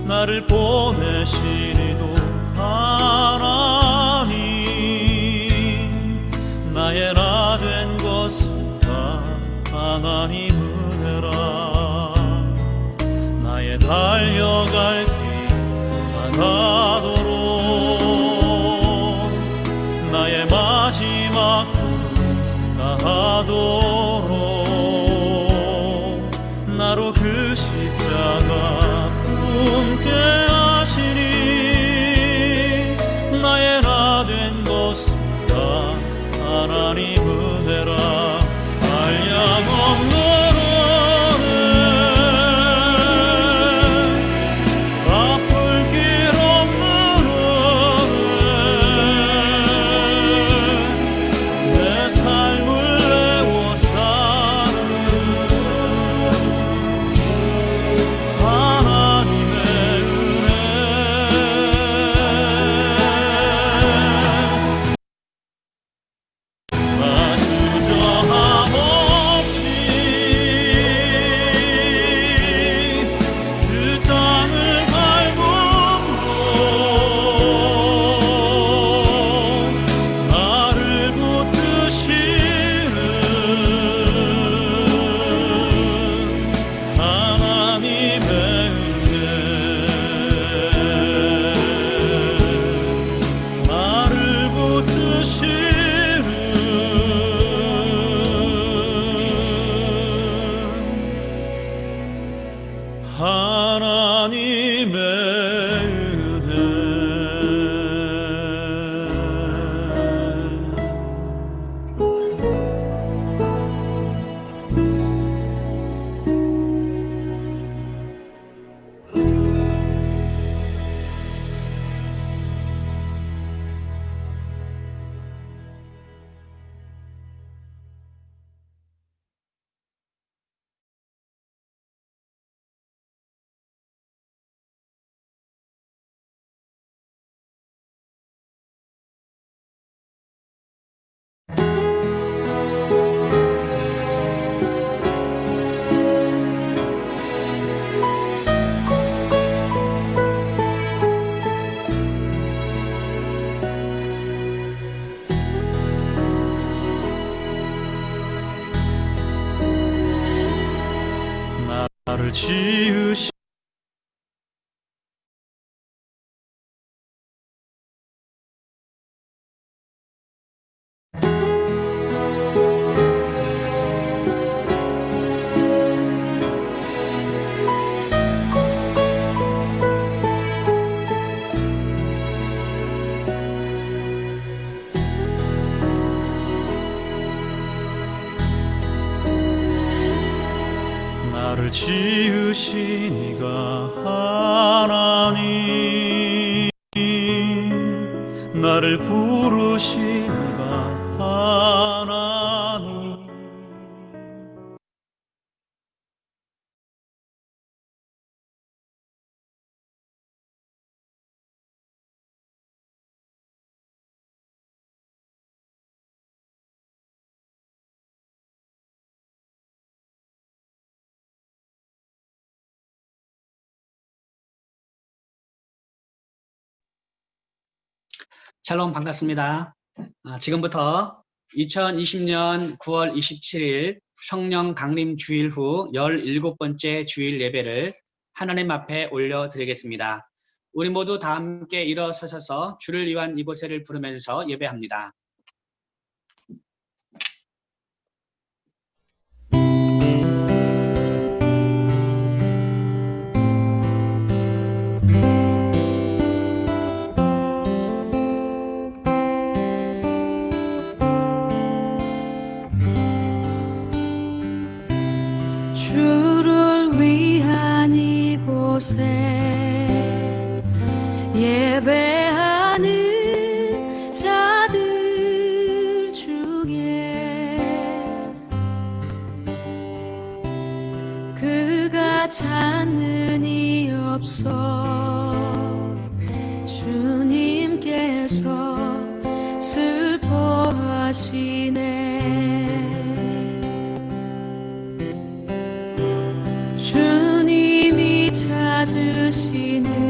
나를 보내신 이도 하나님, 나의 나 된 것은 다 하나님 은혜라. 나의 달려갈 길 다가도록 나의 마지막 걸음 다하도록 나로 그 십자가 품게 하시니 나의 나 된 것은 다 하나님 은혜라. 한량없는 하나님의 나를 지으신 나를 지으신 이가 하나님, 나를 부르신 이가 하나님. 샬롬, 반갑습니다. 지금부터 2020년 9월 27일 성령 강림 주일 후 17번째 주일 예배를 하나님 앞에 올려드리겠습니다. 우리 모두 다 함께 일어서셔서 주를 위한 이곳에를 부르면서 예배합니다. 주를 위한 이곳에 예배하는 자들 중에 그가 찾는 이 없어 주님께서 슬퍼하시네. 주님이 찾으시는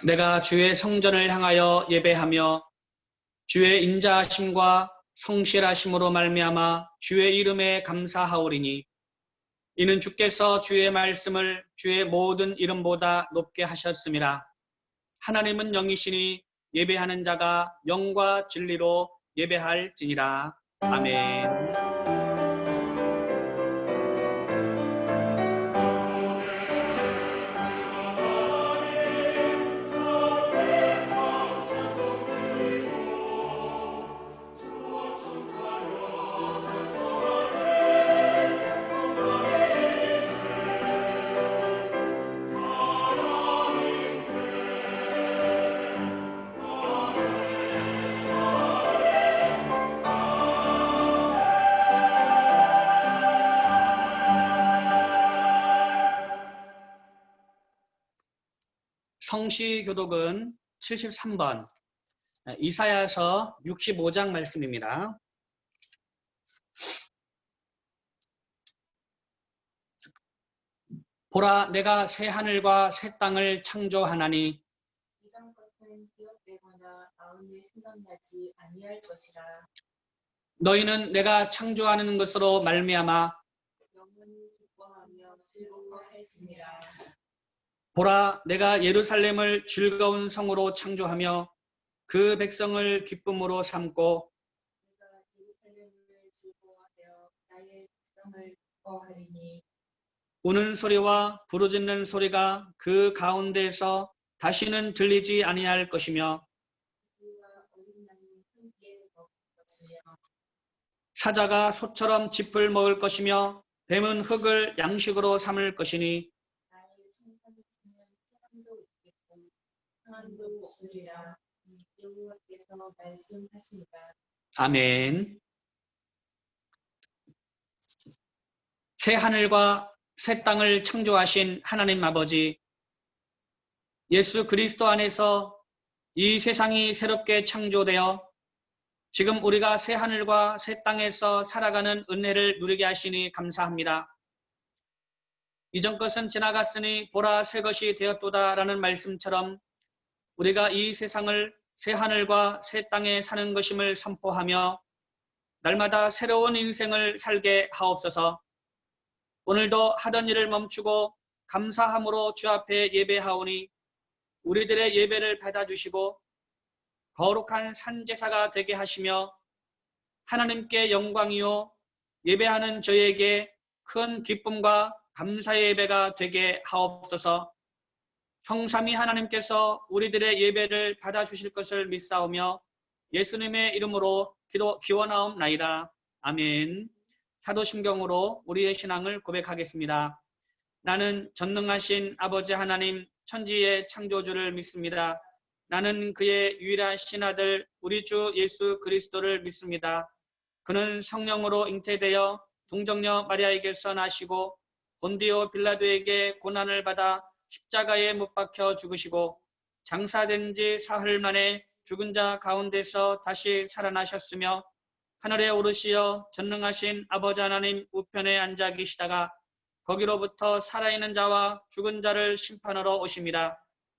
내가 주의 성전을 향하여 예배하며 주의 인자하심과 성실하심으로 말미암아 주의 이름에 감사하오리니 이는 주께서 주의 말씀을 주의 모든 이름보다 높게 하셨음이라. 하나님은 영이시니 예배하는 자가 영과 진리로 예배할지니라. 아멘. 성시교독은 73번 이사야서 65장 말씀입니다. 보라, 내가 새 하늘과 새 땅을 창조하나니 이전 것은 기억되거나 마음에 생각나지 아니할 것이라. 너희는 내가 창조하는 것으로 말미암아 영원히 기뻐하며 즐거워할지니라. 보라, 내가 예루살렘을 즐거운 성으로 창조하며 그 백성을 기쁨으로 삼고 내가 예루살렘을 즐거워하여 나의 백성을 기뻐하리니 우는 소리와 부르짖는 소리가 그 가운데에서 다시는 들리지 아니할 것이며 그와 어린 양이 함께 먹을 것이며 사자가 소처럼 짚을 먹을 것이며 뱀은 흙을 양식으로 삼을 것이니 나의 생선이 있으면 사람도 있겠고 사람도 없으리라. 여호와께서 말씀하시니라. 아멘. 새 하늘과 새 땅을 창조하신 하나님 아버지, 예수 그리스도 안에서 이 세상이 새롭게 창조되어 지금 우리가 새 하늘과 새 땅에서 살아가는 은혜를 누리게 하시니 감사합니다. 이전 것은 지나갔으니 보라 새 것이 되었도다 라는 말씀처럼 우리가 이 세상을 새 하늘과 새 땅에 사는 것임을 선포하며 날마다 새로운 인생을 살게 하옵소서. 오늘도 하던 일을 멈추고 감사함으로 주 앞에 예배하오니 우리들의 예배를 받아주시고 거룩한 산제사가 되게 하시며 하나님께 영광이요 예배하는 저에게 큰 기쁨과 감사의 예배가 되게 하옵소서. 성삼위 하나님께서 우리들의 예배를 받아주실 것을 믿사오며 예수님의 이름으로 기원하옵나이다. 아멘. 사도신경으로 우리의 신앙을 고백하겠습니다. 나는 전능하신 아버지 하나님 천지의 창조주를 믿습니다. 나는 그의 유일하신 아들 우리 주 예수 그리스도를 믿습니다. 그는 성령으로 잉태되어 동정녀 마리아에게서 나시고 본디오 빌라도에게 고난을 받아 십자가에 못 박혀 죽으시고 장사된 지 사흘 만에 죽은 자 가운데서 다시 살아나셨으며 하늘에 오르시어 전능하신 아버지 하나님 우편에 앉아 계시다가 거기로부터 살아있는 자와 죽은 자를 심판하러 오심이라.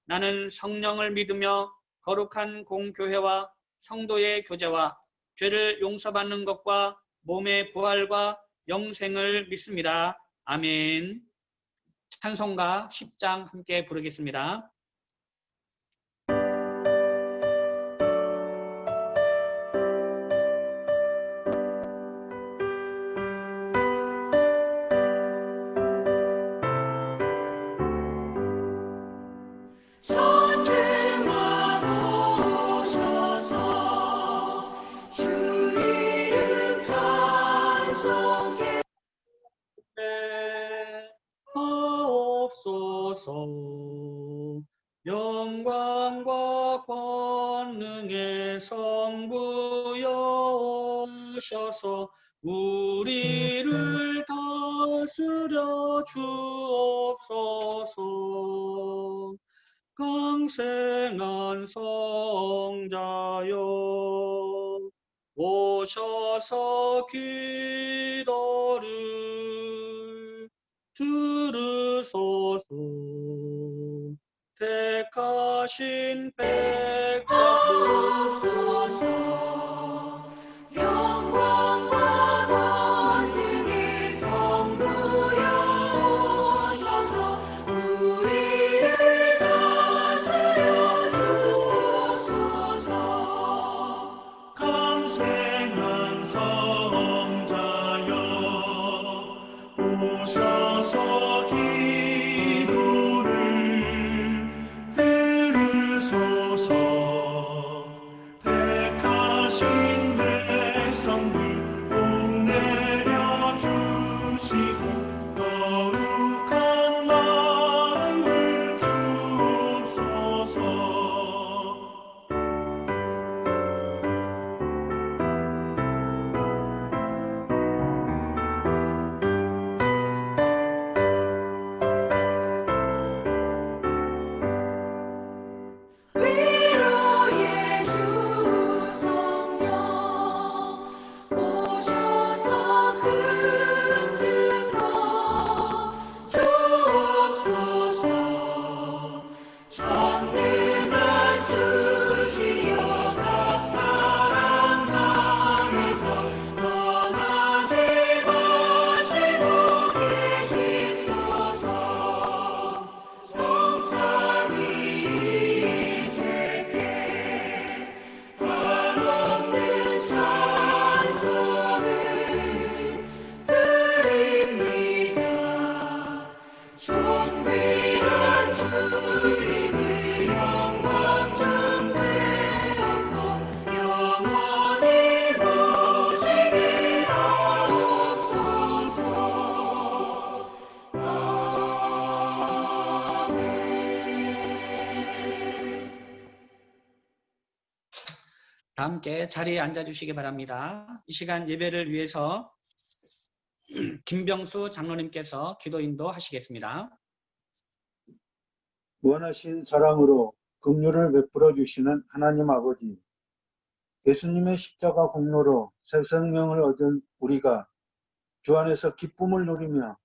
나는 성령을 믿으며 거룩한 공교회와 성도의 교제와 죄를 용서받는 것과 몸의 부활과 영생을 믿습니다. 아멘. 찬송가 10장 함께 부르겠습니다. 전능하오셔서 주 이름 찬송해 하옵소서. 영광과 권능의 성부여 오셔서 우리를 다스려 주옵소서. 강생한 성자여 오셔서 기도를 들으소서. 택하여 택하신 백성 하옵소서. 영광과 권능의 성부여 오셔서 우리를 다스려 주옵소서. 강생한 성자여 오셔서 기도를 들으소서. 택하신 백성들 복 내려 주시고 거룩한 마음을 주옵소서. 위로의 주 성령 오셔서 큰 증거 주옵소서. 전능한 주시여 각 사람 마음에서 떠나지 마시고 계십소서. 성삼위일체께 한없는 찬송을 드립니다. 존귀한 주님을 영광 중배하고 영원히 모시게 하옵소서. 다 함께 자리에 앉아주시기 바랍니다. 이 시간 예배를 위해서 김병수 장로님께서 기도 인도하시겠습니다. 무한하신 사랑으로 긍휼을 베풀어 주시는 하나님 아버지, 예수님의 십자가 공로로 새 생명을 얻은 우리가 주 안에서 기쁨을 누리며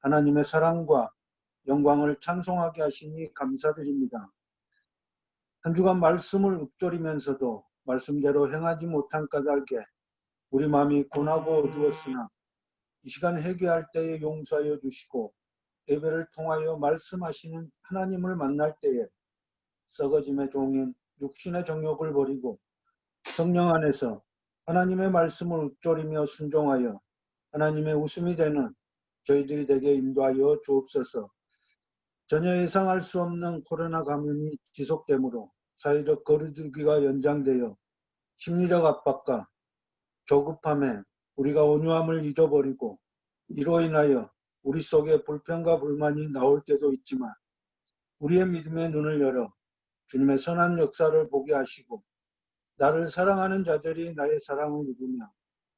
하나님의 사랑과 영광을 찬송하게 하시니 감사드립니다. 한 주간 말씀을 읊조리면서도 말씀대로 행하지 못한 까닭에 우리 마음이 고나고 어두웠으나 이 시간 회개할 때에 용서하여 주시고 예배를 통하여 말씀하시는 하나님을 만날 때에 썩어짐의 종인 육신의 정욕을 버리고 성령 안에서 하나님의 말씀을 읊조리며 순종하여 하나님의 웃음이 되는 저희들이 되게 인도하여 주옵소서. 전혀 예상할 수 없는 코로나 감염이 지속되므로 사회적 거리두기가 연장되어 심리적 압박과 조급함에 우리가 온유함을 잊어버리고 이로 인하여 우리 속에 불평과 불만이 나올 때도 있지만 우리의 믿음의 눈을 열어 주님의 선한 역사를 보게 하시고 나를 사랑하는 자들이 나의 사랑을 입으며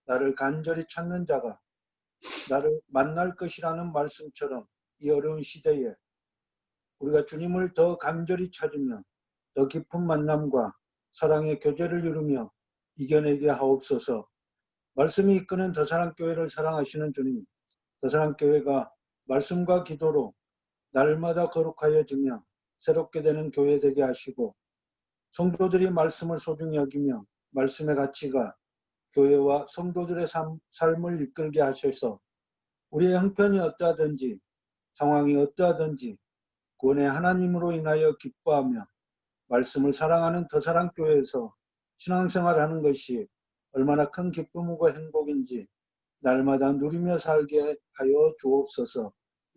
나를 간절히 찾는 자가 나를 만날 것이라는 말씀처럼 이 어려운 시대에 우리가 주님을 더 간절히 찾으며 더 깊은 만남과 사랑의 교제를 이루며 이겨내게 하옵소서. 말씀이 이끄는 더사랑교회를 사랑하시는 주님, 더사랑교회가 말씀과 기도로 날마다 거룩하여지며 새롭게 되는 교회 되게 하시고 성도들이 말씀을 소중히 여기며 말씀의 가치가 교회와 성도들의 삶을 이끌게 하셔서 우리의 형편이 어떠하든지 상황이 어떠하든지 구원의 하나님으로 인하여 기뻐하며 말씀을 사랑하는 더사랑교회에서 신앙생활하는 것이 얼마나 큰 기쁨이고 행복인지 날마다 누리며 살게 하여 주옵소서.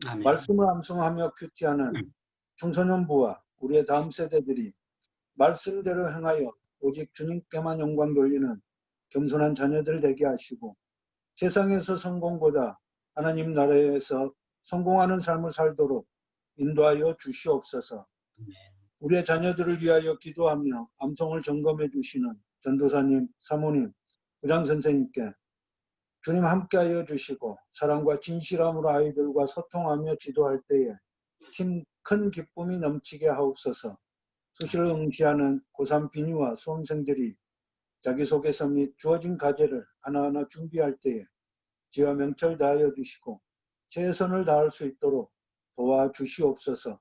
아멘. 말씀을 암송하며 큐티하는 청소년부와 우리의 다음 세대들이 말씀대로 행하여 오직 주님께만 영광 돌리는 겸손한 자녀들 되게 하시고 세상에서 성공보다 하나님 나라에서 성공하는 삶을 살도록 인도하여 주시옵소서. 우리의 자녀들을 위하여 기도하며 암송을 점검해 주시는 전도사님, 사모님, 부장선생님께 주님 함께하여 주시고 사랑과 진실함으로 아이들과 소통하며 지도할 때에 큰 기쁨이 넘치게 하옵소서. 수시를 응시하는 고3 비니와 수험생들이 자기소개서 및 주어진 과제를 하나하나 준비할 때에 지혜와 명철 다하여 주시고 최선을 다할 수 있도록 도와주시옵소서.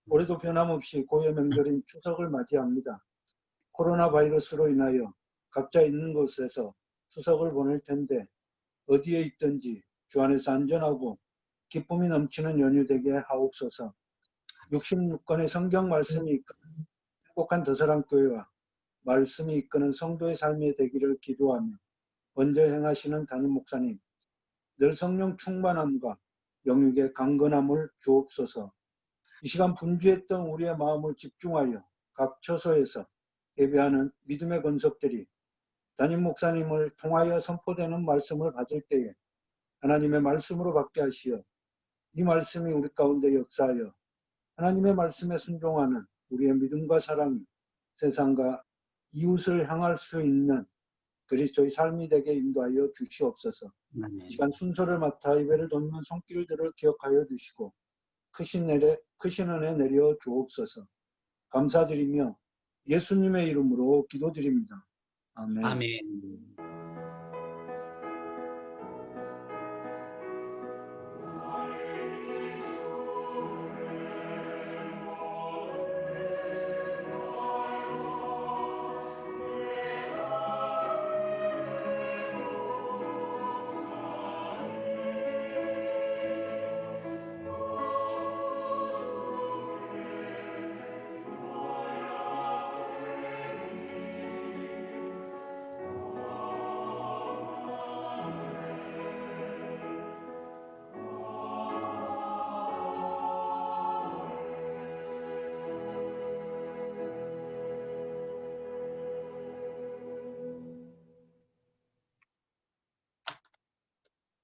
올해도 변함없이 고유 명절인 추석을 맞이합니다. 코로나 바이러스로 인하여 각자 있는 곳에서 추석을 보낼 텐데 어디에 있든지 주 안에서 안전하고 기쁨이 넘치는 연휴 되게 하옵소서. 66권의 성경 말씀이 이끄는 행복한 더사랑교회와 말씀이 이끄는 성도의 삶이 되기를 기도하며 먼저 행하시는 담임 목사님, 늘 성령 충만함과 영육의 강건함을 주옵소서. 이 시간 분주했던 우리의 마음을 집중하여 각 처소에서 예배하는 믿음의 권속들이 담임 목사님을 통하여 선포되는 말씀을 받을 때에 하나님의 말씀으로 받게 하시어 이 말씀이 우리 가운데 역사하여 하나님의 말씀에 순종하는 우리의 믿음과 사랑이 세상과 이웃을 향할 수 있는 그리스도의 삶이 되게 인도하여 주시옵소서. 아멘. 시간 순서를 맡아 예배를 돕는 손길들을 기억하여 주시고 크신 은혜 내려 주옵소서. 감사드리며 예수님의 이름으로 기도드립니다. 아멘. 아멘.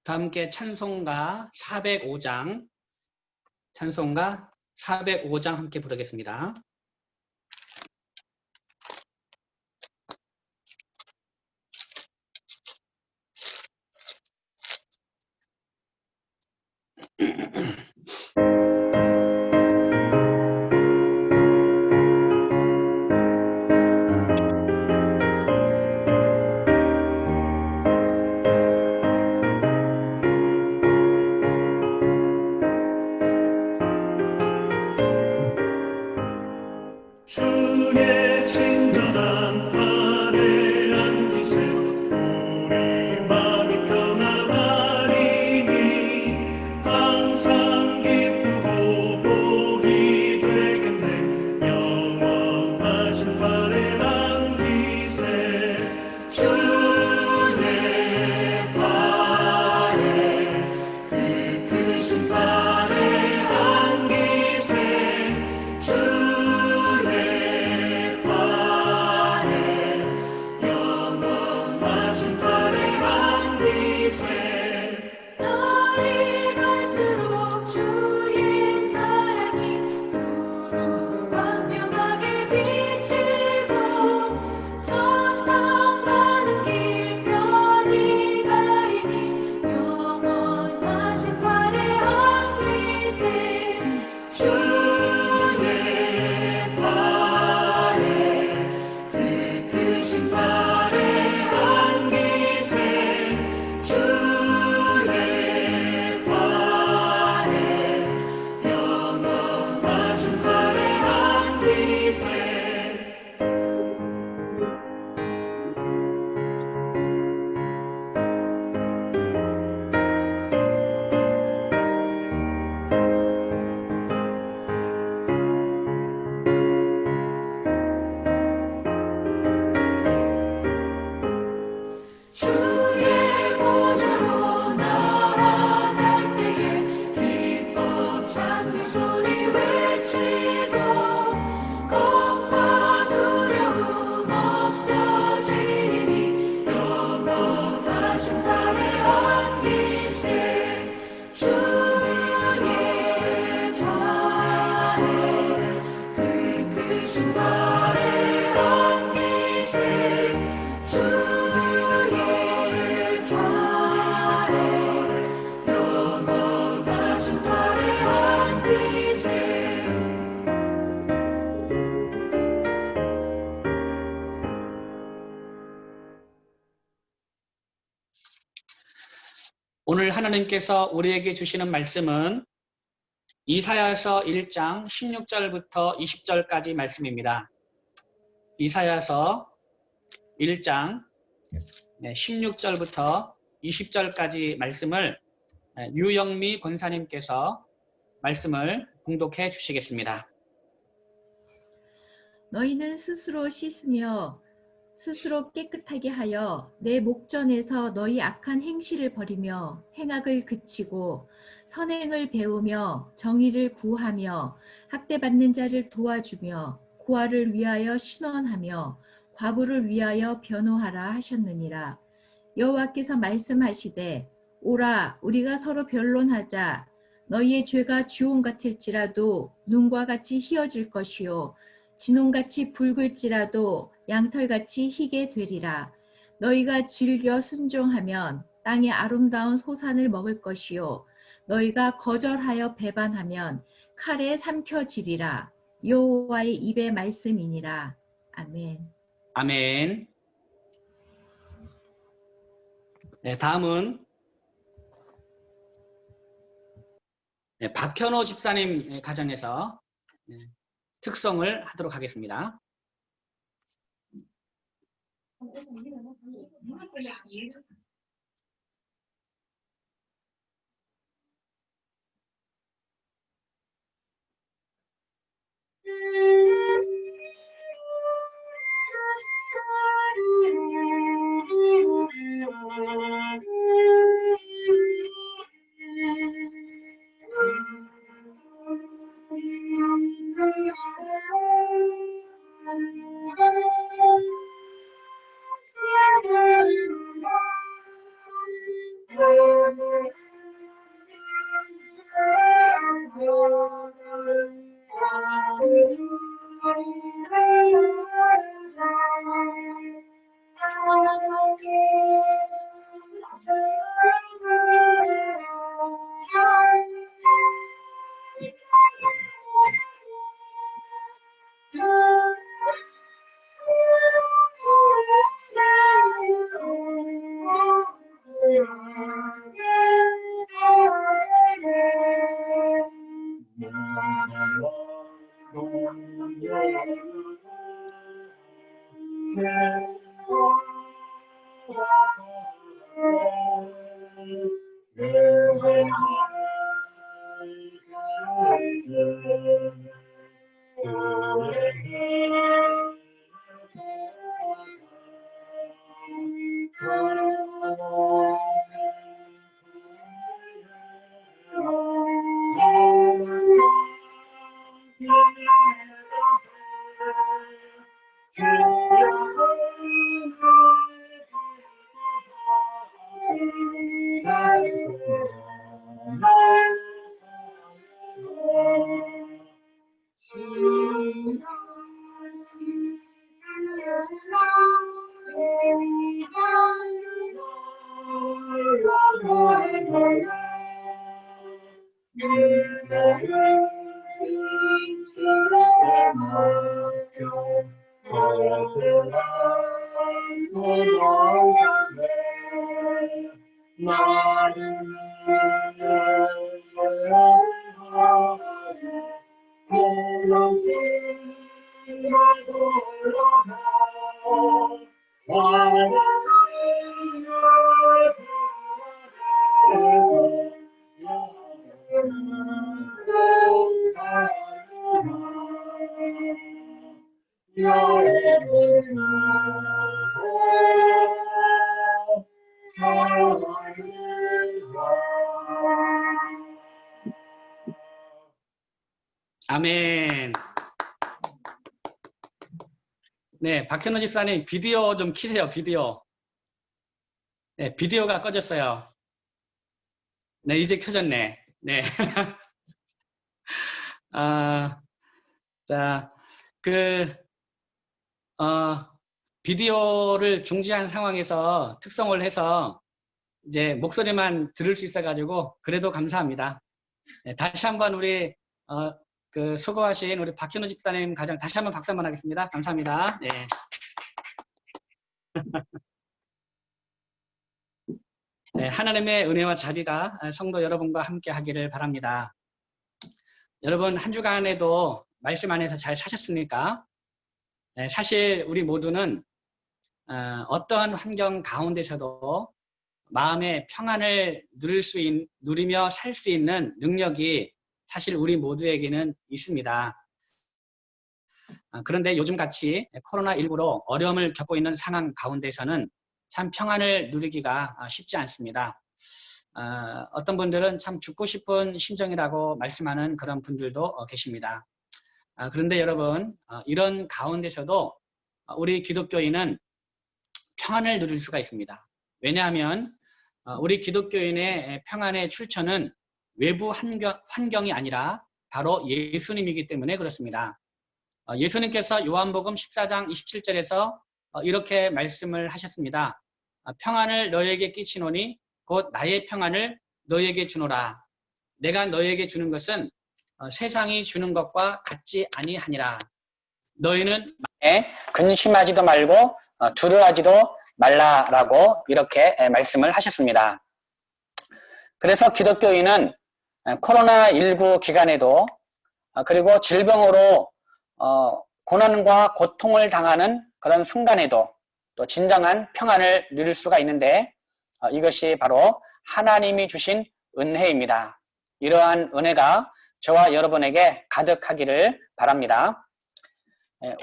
다 함께 찬송가 405장 함께 부르겠습니다. 주의 친절한 팔에 안기세 우리 마음이 편안하리니 항상 기쁘고 복이 되겠네. 영원하신 팔에 안기세 주의 팔에 그 크신 팔에 안기세 날이 갈수록 주의 사랑이 두루 광명하게 비치고 천상 가는 길 편히 가리니 영원하신 팔에 안기세 주의 팔에 그 크신 팔에 안기세 주의 팔에 영원하신 팔에 안기세 주의 보좌로 나아갈 때에 기뻐 찬미 소리 외치고 겁과 두려움 없어지니 영원하신 팔에 안기세 주의 팔에 그 크신 팔에 안기세 주의 팔에 영원하신 팔에 안기세 오늘 하나님께서 우리에게 주시는 말씀은 이사야서 1장 16절부터 20절까지 말씀입니다. 이사야서 1장 16절부터 20절까지 말씀을 유영미 권사님께서 말씀을 봉독해 주시겠습니다. 너희는 스스로 씻으며 스스로 깨끗하게 하여 내 목전에서 너희 악한 행실을 버리며 행악을 그치고 선행을 배우며 정의를 구하며 학대받는 자를 도와주며 고아를 위하여 신원하며 과부를 위하여 변호하라 하셨느니라. 여호와께서 말씀하시되 오라 우리가 서로 변론하자. 너희의 죄가 주홍 같을지라도 눈과 같이 희어질 것이요 진홍같이 붉을지라도 양털같이 희게 되리라. 너희가 즐겨 순종하면 땅의 아름다운 소산을 먹을 것이요 너희가 거절하여 배반하면 칼에 삼켜지리라. 여호와의 입의 말씀이니라. 아멘. 아멘. 네, 다음은 박현호 집사님 가정에서 특송을 하도록 하겠습니다. 아멘. 네, 박현우 집사님 비디오 좀 켜세요. 비디오. 네, 비디오가 꺼졌어요. 네, 이제 켜졌네. 네. 자, 비디오를 중지한 상황에서 특성을 해서 이제 목소리만 들을 수 있어가지고 그래도 감사합니다. 네, 다시 한번 우리 수고하신 우리 박현우 집사님 가정 다시 한번 박수 한번 하겠습니다. 감사합니다. 네. 네, 하나님의 은혜와 자비가 성도 여러분과 함께 하기를 바랍니다. 여러분 한 주간에도 말씀 안에서 잘 사셨습니까? 네, 사실 우리 모두는 어떠한 환경 가운데서도 마음의 평안을 누리며 살 수 있는 능력이 사실 우리 모두에게는 있습니다. 그런데 요즘같이 코로나19로 어려움을 겪고 있는 상황 가운데서는 참 평안을 누리기가 쉽지 않습니다. 어떤 분들은 참 죽고 싶은 심정이라고 말씀하는 그런 분들도 계십니다. 그런데 여러분, 이런 가운데서도 우리 기독교인은 평안을 누릴 수가 있습니다. 왜냐하면 우리 기독교인의 평안의 출처는 외부 환경이 아니라 바로 예수님이기 때문에 그렇습니다. 예수님께서 요한복음 14장 27절에서 이렇게 말씀을 하셨습니다. 평안을 너에게 끼치노니 곧 나의 평안을 너에게 주노라. 내가 너에게 주는 것은 세상이 주는 것과 같지 아니하니라. 너희는 근심하지도 말고 두려워하지도 말라라고 이렇게 말씀을 하셨습니다. 그래서 기독교인은 코로나19 기간에도 그리고 질병으로 고난과 고통을 당하는 그런 순간에도 또 진정한 평안을 누릴 수가 있는데 이것이 바로 하나님이 주신 은혜입니다. 이러한 은혜가 저와 여러분에게 가득하기를 바랍니다.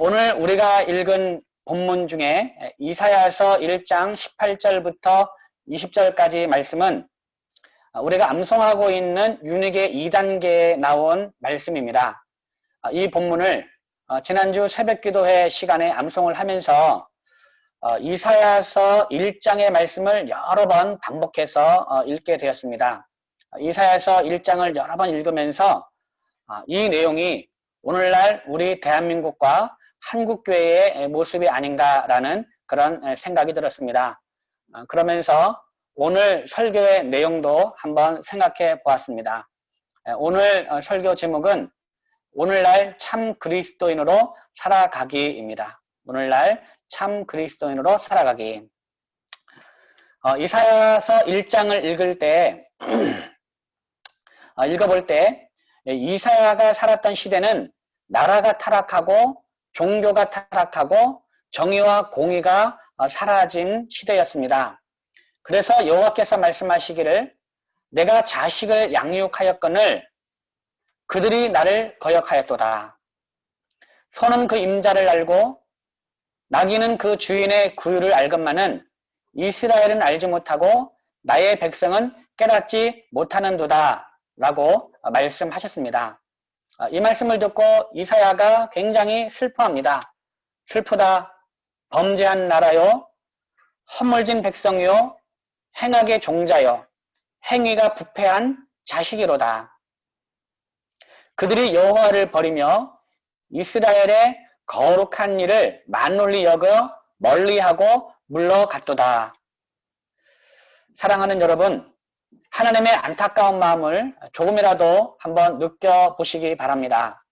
오늘 우리가 읽은 본문 중에 이사야서 1장 18절부터 20절까지 말씀은 우리가 암송하고 있는 윤회계 2단계에 나온 말씀입니다. 이 본문을 지난주 새벽기도회 시간에 암송을 하면서 이사야서 1장의 말씀을 여러 번 반복해서 읽게 되었습니다. 이사야서 1장을 여러 번 읽으면서 이 내용이 오늘날 우리 대한민국과 한국교회의 모습이 아닌가라는 그런 생각이 들었습니다. 그러면서 오늘 설교의 내용도 한번 생각해 보았습니다. 오늘 설교 제목은 오늘날 참 그리스도인으로 살아가기입니다. 오늘날 참 그리스도인으로 살아가기. 이사야서 1장을 읽을 때 읽어볼 때 이사야가 살았던 시대는 나라가 타락하고 종교가 타락하고 정의와 공의가 사라진 시대였습니다. 그래서 여호와께서 말씀하시기를 내가 자식을 양육하였거늘 그들이 나를 거역하였도다. 소는 그 임자를 알고 나귀는 그 주인의 구유를 알건만은 이스라엘은 알지 못하고 나의 백성은 깨닫지 못하는도다 라고 말씀하셨습니다. 이 말씀을 듣고 이사야가 굉장히 슬퍼합니다. 슬프다. 범죄한 나라요. 허물진 백성이요. 행악의 종자요. 행위가 부패한 자식이로다. 그들이 여호와를 버리며 이스라엘의 거룩한 일을 만홀히 여겨 멀리하고 물러갔도다. 사랑하는 여러분, 하나님의 안타까운 마음을 조금이라도 한번 느껴보시기 바랍니다.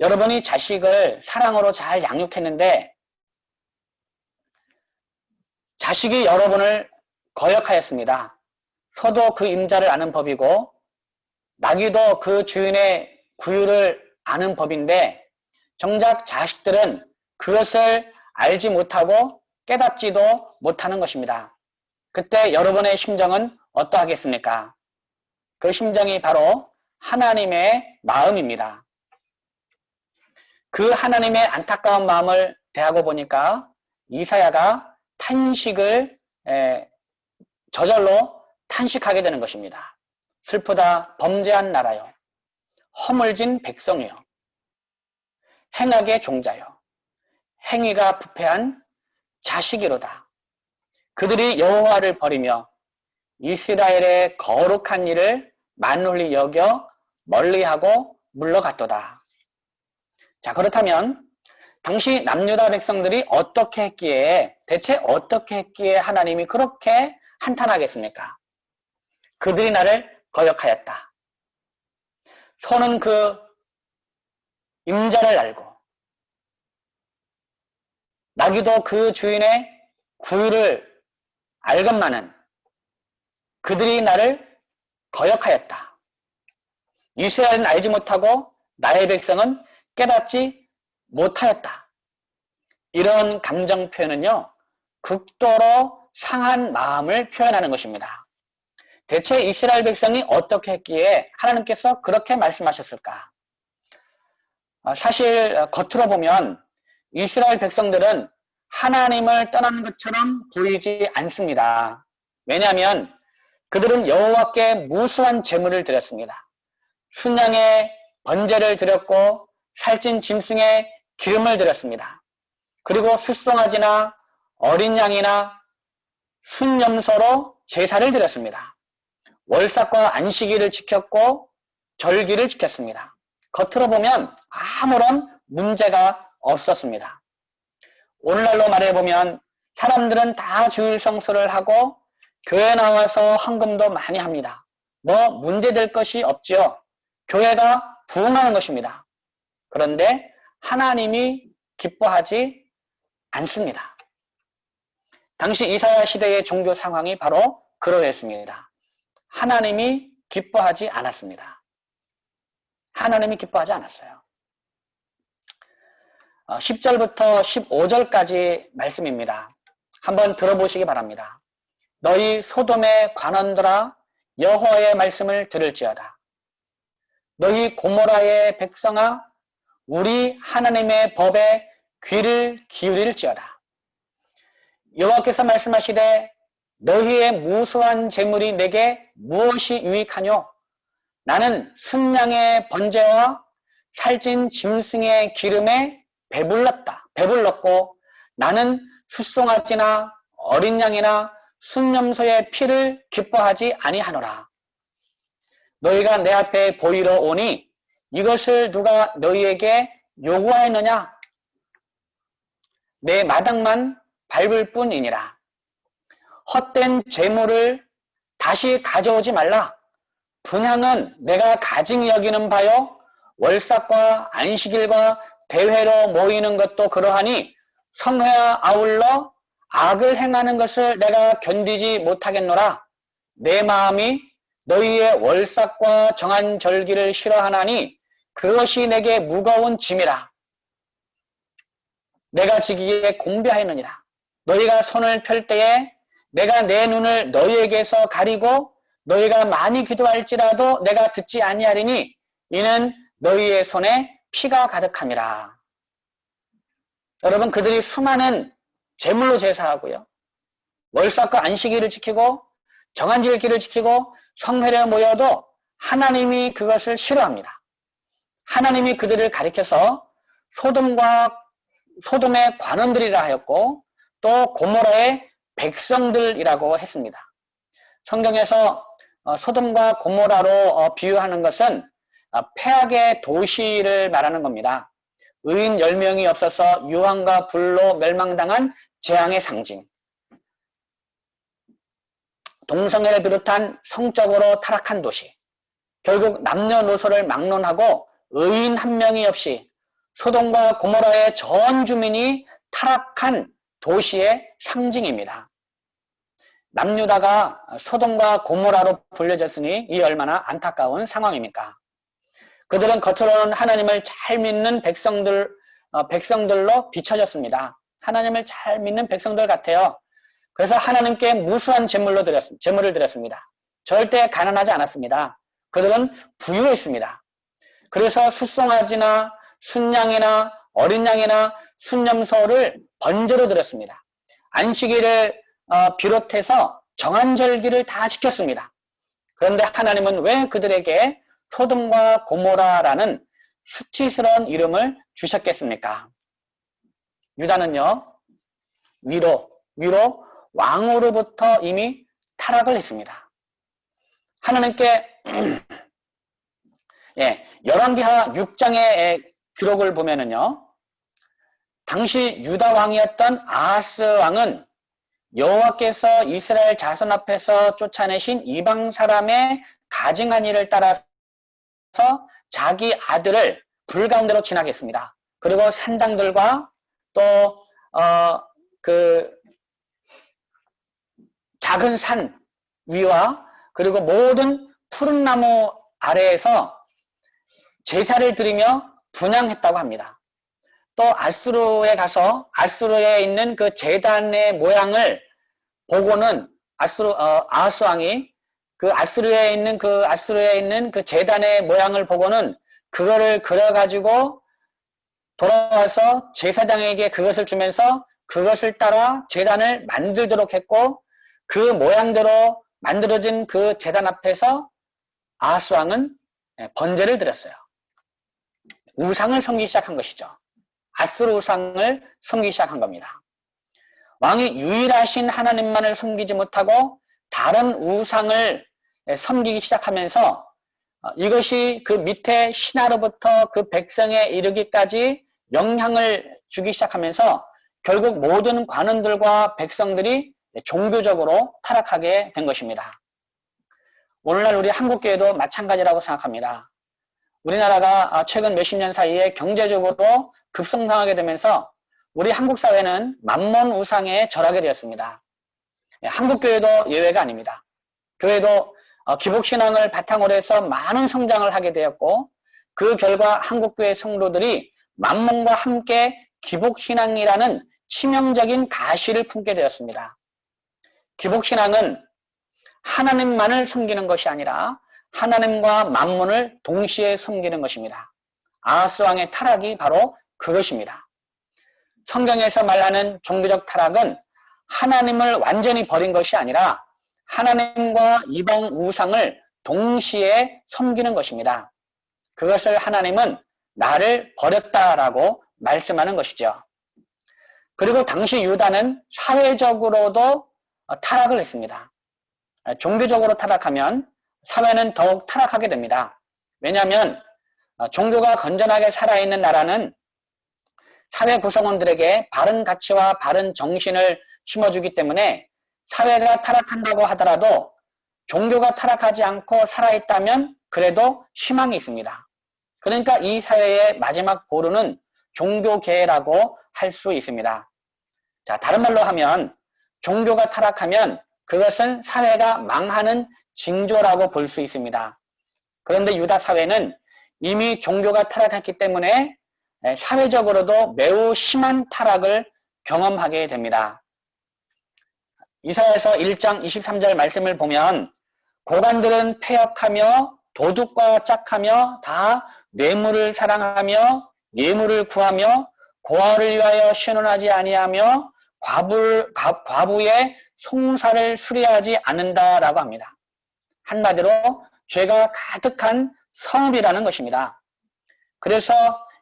여러분이 자식을 사랑으로 잘 양육했는데 자식이 여러분을 거역하였습니다. 소도 그 임자를 아는 법이고 나귀도 그 주인의 구유를 아는 법인데 정작 자식들은 그것을 알지 못하고 깨닫지도 못하는 것입니다. 그때 여러분의 심정은 어떠하겠습니까? 그 심정이 바로 하나님의 마음입니다. 그 하나님의 안타까운 마음을 대하고 보니까 이사야가 탄식을 저절로 탄식하게 되는 것입니다. 슬프다. 범죄한 나라요. 허물진 백성이요. 행악의 종자요. 행위가 부패한 자식이로다. 그들이 여호와를 버리며 이스라엘의 거룩한 일을 만홀히 여겨 멀리하고 물러갔도다. 자, 그렇다면 당시 남유다 백성들이 어떻게 했기에, 대체 어떻게 했기에 하나님이 그렇게 한탄하겠습니까? 그들이 나를 거역하였다. 소는 그 임자를 알고 나귀도 그 주인의 구유를 알건만은 그들이 나를 거역하였다. 이스라엘은 알지 못하고 나의 백성은 깨닫지 못하였다. 이런 감정 표현은요, 극도로 상한 마음을 표현하는 것입니다. 대체 이스라엘 백성이 어떻게 했기에 하나님께서 그렇게 말씀하셨을까? 사실 겉으로 보면 이스라엘 백성들은 하나님을 떠나는 것처럼 보이지 않습니다. 왜냐하면 그들은 여호와께 무수한 제물을 드렸습니다. 순양의 번제를 드렸고 살찐 짐승의 기름을 드렸습니다. 그리고 숫송아지나 어린 양이나 순염소로 제사를 드렸습니다. 월삭과 안식일을 지켰고 절기를 지켰습니다. 겉으로 보면 아무런 문제가 없었습니다. 오늘날로 말해보면 사람들은 다 주일 성수를 하고 교회 나와서 헌금도 많이 합니다. 뭐 문제될 것이 없지요. 교회가 부흥하는 것입니다. 그런데 하나님이 기뻐하지 않습니다. 당시 이사야 시대의 종교 상황이 바로 그러했습니다. 하나님이 기뻐하지 않았습니다. 하나님이 기뻐하지 않았어요. 10절부터 15절까지 말씀입니다. 한번 들어보시기 바랍니다. 너희 소돔의 관원들아 여호와의 말씀을 들을지어다. 너희 고모라의 백성아 우리 하나님의 법에 귀를 기울일지어다. 여호와께서 말씀하시되 너희의 무수한 재물이 내게 무엇이 유익하뇨? 나는 순양의 번제와 살찐 짐승의 기름에 배불렀고 나는 숫송아지나 어린 양이나 순염소의 피를 기뻐하지 아니하노라. 너희가 내 앞에 보이러 오니 이것을 누가 너희에게 요구하였느냐? 내 마당만 밟을 뿐이니라. 헛된 재물을 다시 가져오지 말라. 분향은 내가 가증히 여기는 바요. 월삭과 안식일과 대회로 모이는 것도 그러하니 성회와 아울러 악을 행하는 것을 내가 견디지 못하겠노라. 내 마음이 너희의 월삭과 정한 절기를 싫어하나니 그것이 내게 무거운 짐이라. 내가 지기에 공배하였느니라. 너희가 손을 펼 때에 내가 내 눈을 너희에게서 가리고 너희가 많이 기도할지라도 내가 듣지 아니하리니 이는 너희의 손에 피가 가득함이라. 여러분, 그들이 수많은 제물로 제사하고요, 월삭과 안식일을 지키고 정한절기를 지키고 성회에 모여도 하나님이 그것을 싫어합니다. 하나님이 그들을 가리켜서 소돔의 관원들이라 하였고 또 고모라의 백성들이라고 했습니다. 성경에서 소돔과 고모라로 비유하는 것은 폐악의 도시를 말하는 겁니다. 의인 10명이 없어서 유황과 불로 멸망당한 재앙의 상징. 동성애를 비롯한 성적으로 타락한 도시. 결국 남녀노소를 막론하고 의인 한 명이 없이 소돔과 고모라의 전 주민이 타락한 도시의 상징입니다. 남유다가 소돔과 고모라로 불려졌으니 이 얼마나 안타까운 상황입니까? 그들은 겉으로는 하나님을 잘 믿는 백성들로 비춰졌습니다. 하나님을 잘 믿는 백성들 같아요. 그래서 하나님께 무수한 제물을 드렸습니다. 절대 가난하지 않았습니다. 그들은 부유했습니다. 그래서 숫송아지나 순양이나 어린 양이나 순염소를 번제로 드렸습니다. 안식일을 비롯해서 정한절기를 다 지켰습니다. 그런데 하나님은 왜 그들에게 소돔과 고모라라는 수치스러운 이름을 주셨겠습니까? 유다는요, 위로 왕으로부터 이미 타락을 했습니다. 하나님께 열왕기하 6장의 기록을 보면은요, 당시 유다 왕이었던 아하스 왕은 여호와께서 이스라엘 자손 앞에서 쫓아내신 이방 사람의 가증한 일을 따라서 자기 아들을 불 가운데로 지나겠습니다. 그리고 산당들과 또 작은 산 위와 그리고 모든 푸른 나무 아래에서 제사를 드리며 분향했다고 합니다. 또 아수르에 가서 아수르에 있는 그 제단의 모양을 보고는 아하스 왕이 그 아수르에 있는 그 제단의 모양을 보고는 그거를 그려가지고 돌아와서 제사장에게 그것을 주면서 그것을 따라 제단을 만들도록 했고, 그 모양대로 만들어진 그 제단 앞에서 아하스 왕은 번제를 드렸어요. 우상을 섬기기 시작한 것이죠. 아수르 우상을 섬기기 시작한 겁니다. 왕이 유일하신 하나님만을 섬기지 못하고 다른 우상을 섬기기 시작하면서 이것이 그 밑에 신하로부터 그 백성에 이르기까지 영향을 주기 시작하면서 결국 모든 관원들과 백성들이 종교적으로 타락하게 된 것입니다. 오늘날 우리 한국교회도 마찬가지라고 생각합니다. 우리나라가 최근 몇십 년 사이에 경제적으로 급성장하게 되면서 우리 한국 사회는 만몬 우상에 절하게 되었습니다. 한국교회도 예외가 아닙니다. 교회도 기복신앙을 바탕으로 해서 많은 성장을 하게 되었고, 그 결과 한국교회 성도들이 만몬과 함께 기복신앙이라는 치명적인 가시를 품게 되었습니다. 기복신앙은 하나님만을 섬기는 것이 아니라 하나님과 만몬을 동시에 섬기는 것입니다. 아하스 왕의 타락이 바로 그것입니다. 성경에서 말하는 종교적 타락은 하나님을 완전히 버린 것이 아니라 하나님과 이방 우상을 동시에 섬기는 것입니다. 그것을 하나님은 나를 버렸다라고 말씀하는 것이죠. 그리고 당시 유다는 사회적으로도 타락을 했습니다. 종교적으로 타락하면 사회는 더욱 타락하게 됩니다. 왜냐하면 종교가 건전하게 살아있는 나라는 사회 구성원들에게 바른 가치와 바른 정신을 심어주기 때문에 사회가 타락한다고 하더라도 종교가 타락하지 않고 살아있다면 그래도 희망이 있습니다. 그러니까 이 사회의 마지막 보루는 종교계라고 할 수 있습니다. 자, 다른 말로 하면 종교가 타락하면 그것은 사회가 망하는 징조라고 볼 수 있습니다. 그런데 유다 사회는 이미 종교가 타락했기 때문에 사회적으로도 매우 심한 타락을 경험하게 됩니다. 이사야서 1장 23절 말씀을 보면 고관들은 패역하며 도둑과 짝하며 다 뇌물을 사랑하며 예물을 구하며 고아를 위하여 신원하지 아니하며 과부의 송사를 수리하지 않는다라고 합니다. 한마디로 죄가 가득한 성읍이라는 것입니다. 그래서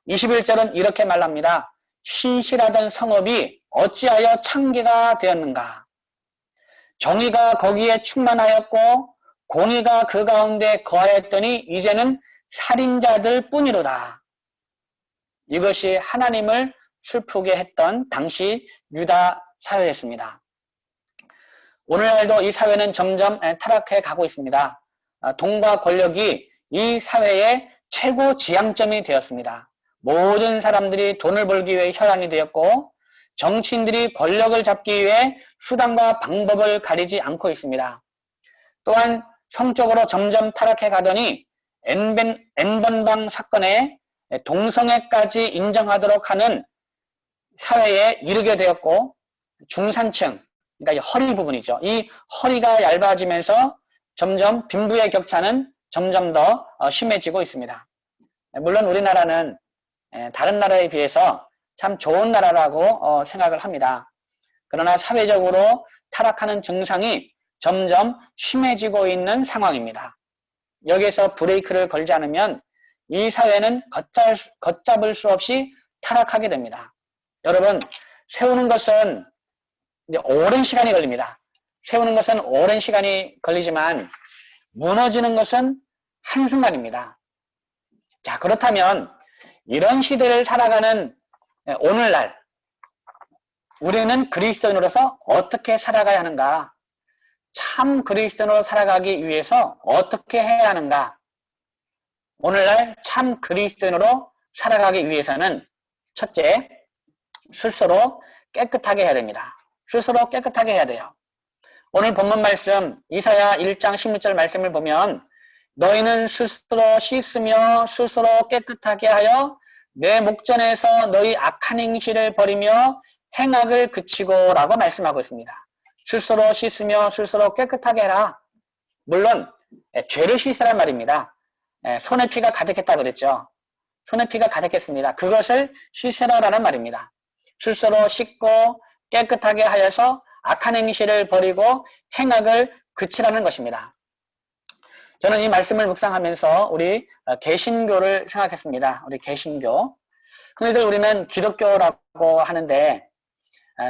21절은 이렇게 말합니다. 신실하던 성읍이 어찌하여 창기가 되었는가? 정의가 거기에 충만하였고 공의가 그 가운데 거하였더니 이제는 살인자들 뿐이로다. 이것이 하나님을 슬프게 했던 당시 유다 사회였습니다. 오늘날도 이 사회는 점점 타락해 가고 있습니다. 돈과 권력이 이 사회의 최고 지향점이 되었습니다. 모든 사람들이 돈을 벌기 위해 혈안이 되었고 정치인들이 권력을 잡기 위해 수단과 방법을 가리지 않고 있습니다. 또한 성적으로 점점 타락해 가더니 N번방 사건에 동성애까지 인정하도록 하는 사회에 이르게 되었고 중산층, 그러니까 이 허리 부분이죠. 이 허리가 얇아지면서 점점 빈부의 격차는 점점 더 심해지고 있습니다. 물론 우리나라는 다른 나라에 비해서 참 좋은 나라라고 생각을 합니다. 그러나 사회적으로 타락하는 증상이 점점 심해지고 있는 상황입니다. 여기에서 브레이크를 걸지 않으면 이 사회는 걷잡을 수 없이 타락하게 됩니다. 여러분, 세우는 것은 이제 오랜 시간이 걸립니다. 세우는 것은 오랜 시간이 걸리지만 무너지는 것은 한순간입니다. 자, 그렇다면 이런 시대를 살아가는 오늘날 우리는 그리스도인으로서 어떻게 살아가야 하는가? 참 그리스도인으로 살아가기 위해서 어떻게 해야 하는가? 오늘날 참 그리스도인으로 살아가기 위해서는 첫째, 스스로 깨끗하게 해야 됩니다. 스스로 깨끗하게 해야 돼요. 오늘 본문 말씀 이사야 1장 16절 말씀을 보면 너희는 스스로 씻으며 스스로 깨끗하게 하여 내 목전에서 너희 악한 행실을 버리며 행악을 그치고 라고 말씀하고 있습니다. 스스로 씻으며 스스로 깨끗하게 해라. 물론 죄를 씻으란 말입니다. 손에 피가 가득했다 그랬죠. 손에 피가 가득했습니다. 그것을 씻으라라는 말입니다. 스스로 씻고 깨끗하게 하여서 악한 행실을 버리고 행악을 그치라는 것입니다. 저는 이 말씀을 묵상하면서 우리 개신교를 생각했습니다. 우리 개신교. 흔히들 우리는 기독교라고 하는데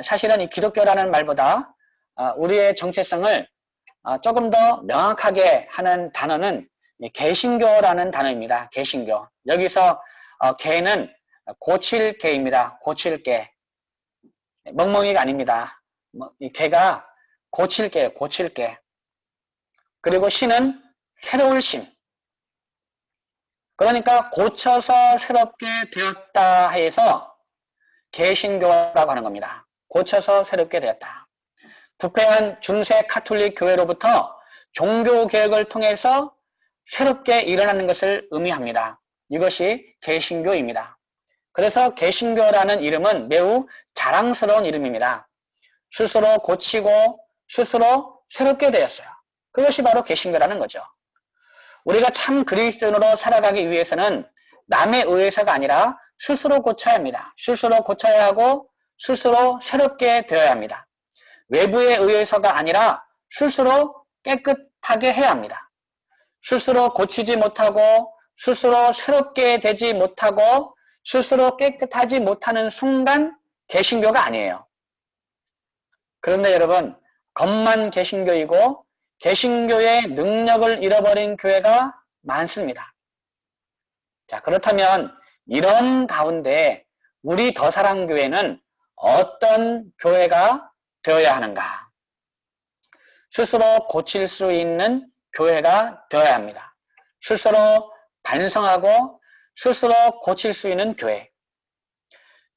사실은 이 기독교라는 말보다 우리의 정체성을 조금 더 명확하게 하는 단어는 개신교라는 단어입니다. 개신교. 여기서 개는 고칠 개입니다. 고칠 개. 멍멍이가 아닙니다. 이 개가 고칠 개예요. 고칠 개. 그리고 신은 새로울 신. 그러니까 고쳐서 새롭게 되었다 해서 개신교라고 하는 겁니다. 고쳐서 새롭게 되었다. 부패한 중세 카톨릭 교회로부터 종교 개혁을 통해서 새롭게 일어나는 것을 의미합니다. 이것이 개신교입니다. 그래서 개신교라는 이름은 매우 자랑스러운 이름입니다. 스스로 고치고 스스로 새롭게 되었어요. 그것이 바로 개신교라는 거죠. 우리가 참 그리스도인으로 살아가기 위해서는 남에 의해서가 아니라 스스로 고쳐야 합니다. 스스로 고쳐야 하고 스스로 새롭게 되어야 합니다. 외부에 의해서가 아니라 스스로 깨끗하게 해야 합니다. 스스로 고치지 못하고 스스로 새롭게 되지 못하고 스스로 깨끗하지 못하는 순간 개신교가 아니에요. 그런데 여러분, 겉만 개신교이고 개신교의 능력을 잃어버린 교회가 많습니다. 자, 그렇다면 이런 가운데 우리 더사랑교회는 어떤 교회가 되어야 하는가? 스스로 고칠 수 있는 교회가 되어야 합니다. 스스로 반성하고 스스로 고칠 수 있는 교회.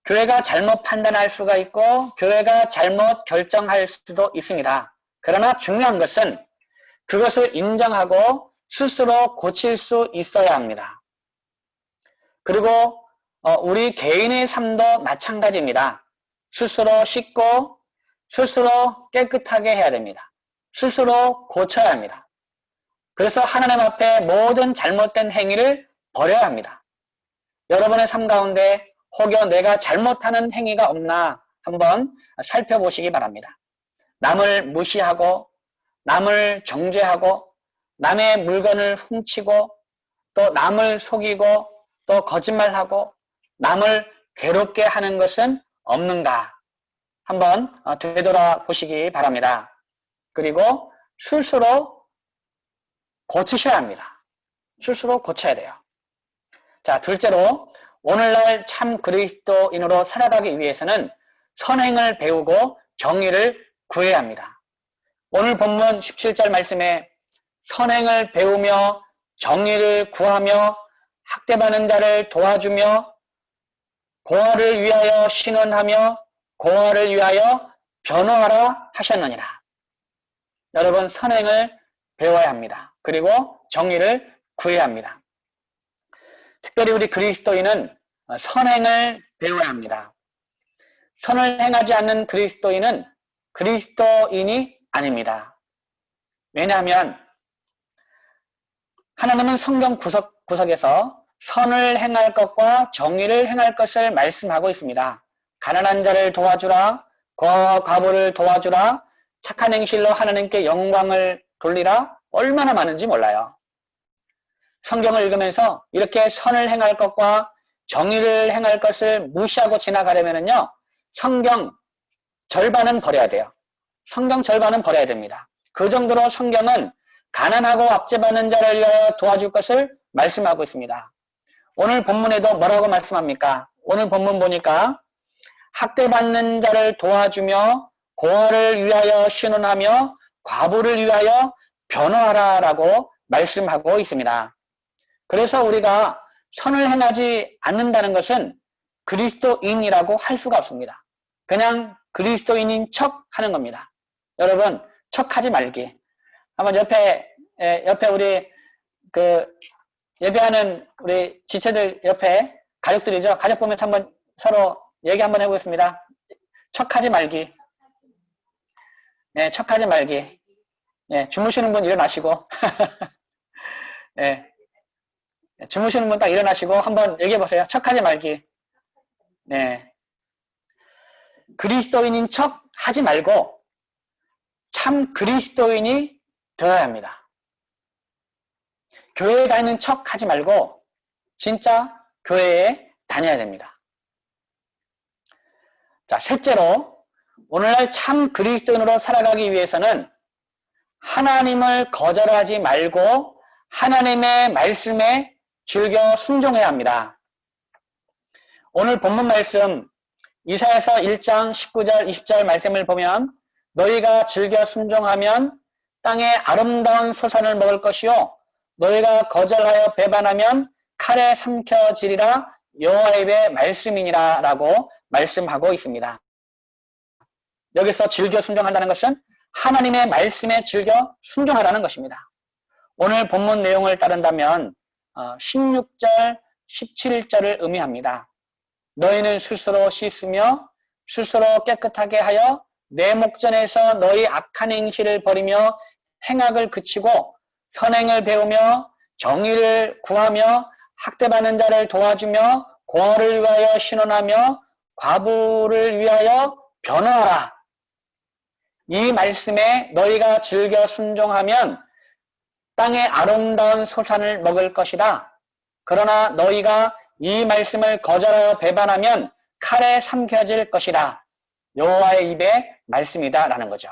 교회가 잘못 판단할 수가 있고 교회가 잘못 결정할 수도 있습니다. 그러나 중요한 것은 그것을 인정하고 스스로 고칠 수 있어야 합니다. 그리고 우리 개인의 삶도 마찬가지입니다. 스스로 씻고 스스로 깨끗하게 해야 됩니다. 스스로 고쳐야 합니다. 그래서 하나님 앞에 모든 잘못된 행위를 버려야 합니다. 여러분의 삶 가운데 혹여 내가 잘못하는 행위가 없나 한번 살펴보시기 바랍니다. 남을 무시하고 남을 정죄하고 남의 물건을 훔치고 또 남을 속이고 또 거짓말하고 남을 괴롭게 하는 것은 없는가 한번 되돌아보시기 바랍니다. 그리고 스스로 고치셔야 합니다. 스스로 고쳐야 돼요. 자, 둘째로 오늘날 참 그리스도인으로 살아가기 위해서는 선행을 배우고 정의를 구해야 합니다. 오늘 본문 17절 말씀에 선행을 배우며 정의를 구하며 학대받는 자를 도와주며 고아를 위하여 신원하며 고아를 위하여 변호하라 하셨느니라. 여러분, 선행을 배워야 합니다. 그리고 정의를 구해야 합니다. 특별히 우리 그리스도인은 선행을 배워야 합니다. 선을 행하지 않는 그리스도인은 그리스도인이 아닙니다. 왜냐하면 하나님은 성경 구석에서 선을 행할 것과 정의를 행할 것을 말씀하고 있습니다. 가난한 자를 도와주라, 고아와 과부를 도와주라, 착한 행실로 하나님께 영광을 돌리라. 얼마나 많은지 몰라요. 성경을 읽으면서 이렇게 선을 행할 것과 정의를 행할 것을 무시하고 지나가려면요, 성경 절반은 버려야 돼요. 성경 절반은 버려야 됩니다. 그 정도로 성경은 가난하고 압제받는 자를 위하여 도와줄 것을 말씀하고 있습니다. 오늘 본문에도 뭐라고 말씀합니까? 오늘 본문 보니까 학대받는 자를 도와주며 고아를 위하여 신원하며 과부를 위하여 변호하라라고 말씀하고 있습니다. 그래서 우리가 선을 행하지 않는다는 것은 그리스도인이라고 할 수가 없습니다. 그냥 그리스도인인 척 하는 겁니다. 여러분, 척하지 말기. 한번 옆에 우리 예배하는 우리 지체들 옆에 가족들이죠. 가족 보면서 한번 서로 얘기 한번 해보겠습니다. 척하지 말기. 네, 척하지 말기. 네, 주무시는 분 일어나시고. 네, 주무시는 분 딱 일어나시고 한번 얘기해 보세요. 척하지 말기. 네, 그리스도인인 척 하지 말고 참 그리스도인이 되어야 합니다. 교회에 다니는 척 하지 말고 진짜 교회에 다녀야 됩니다. 자, 셋째로 오늘날 참 그리스도인으로 살아가기 위해서는 하나님을 거절하지 말고 하나님의 말씀에 즐겨 순종해야 합니다. 오늘 본문 말씀 이사야서 1장 19절 20절 말씀을 보면 너희가 즐겨 순종하면 땅의 아름다운 소산을 먹을 것이요 너희가 거절하여 배반하면 칼에 삼켜지리라 여호와의 말씀이니라 라고 말씀하고 있습니다. 여기서 즐겨 순종한다는 것은 하나님의 말씀에 즐겨 순종하라는 것입니다. 오늘 본문 내용을 따른다면 16절, 17절을 의미합니다. 너희는 스스로 씻으며 스스로 깨끗하게 하여 내 목전에서 너희 악한 행실을 버리며 행악을 그치고 선행을 배우며 정의를 구하며 학대받는 자를 도와주며 고아를 위하여 신원하며 과부를 위하여 변호하라. 이 말씀에 너희가 즐겨 순종하면 땅의 아름다운 소산을 먹을 것이다. 그러나 너희가 이 말씀을 거절하여 배반하면 칼에 삼켜질 것이다. 여호와의 입의 말씀이다 라는 거죠.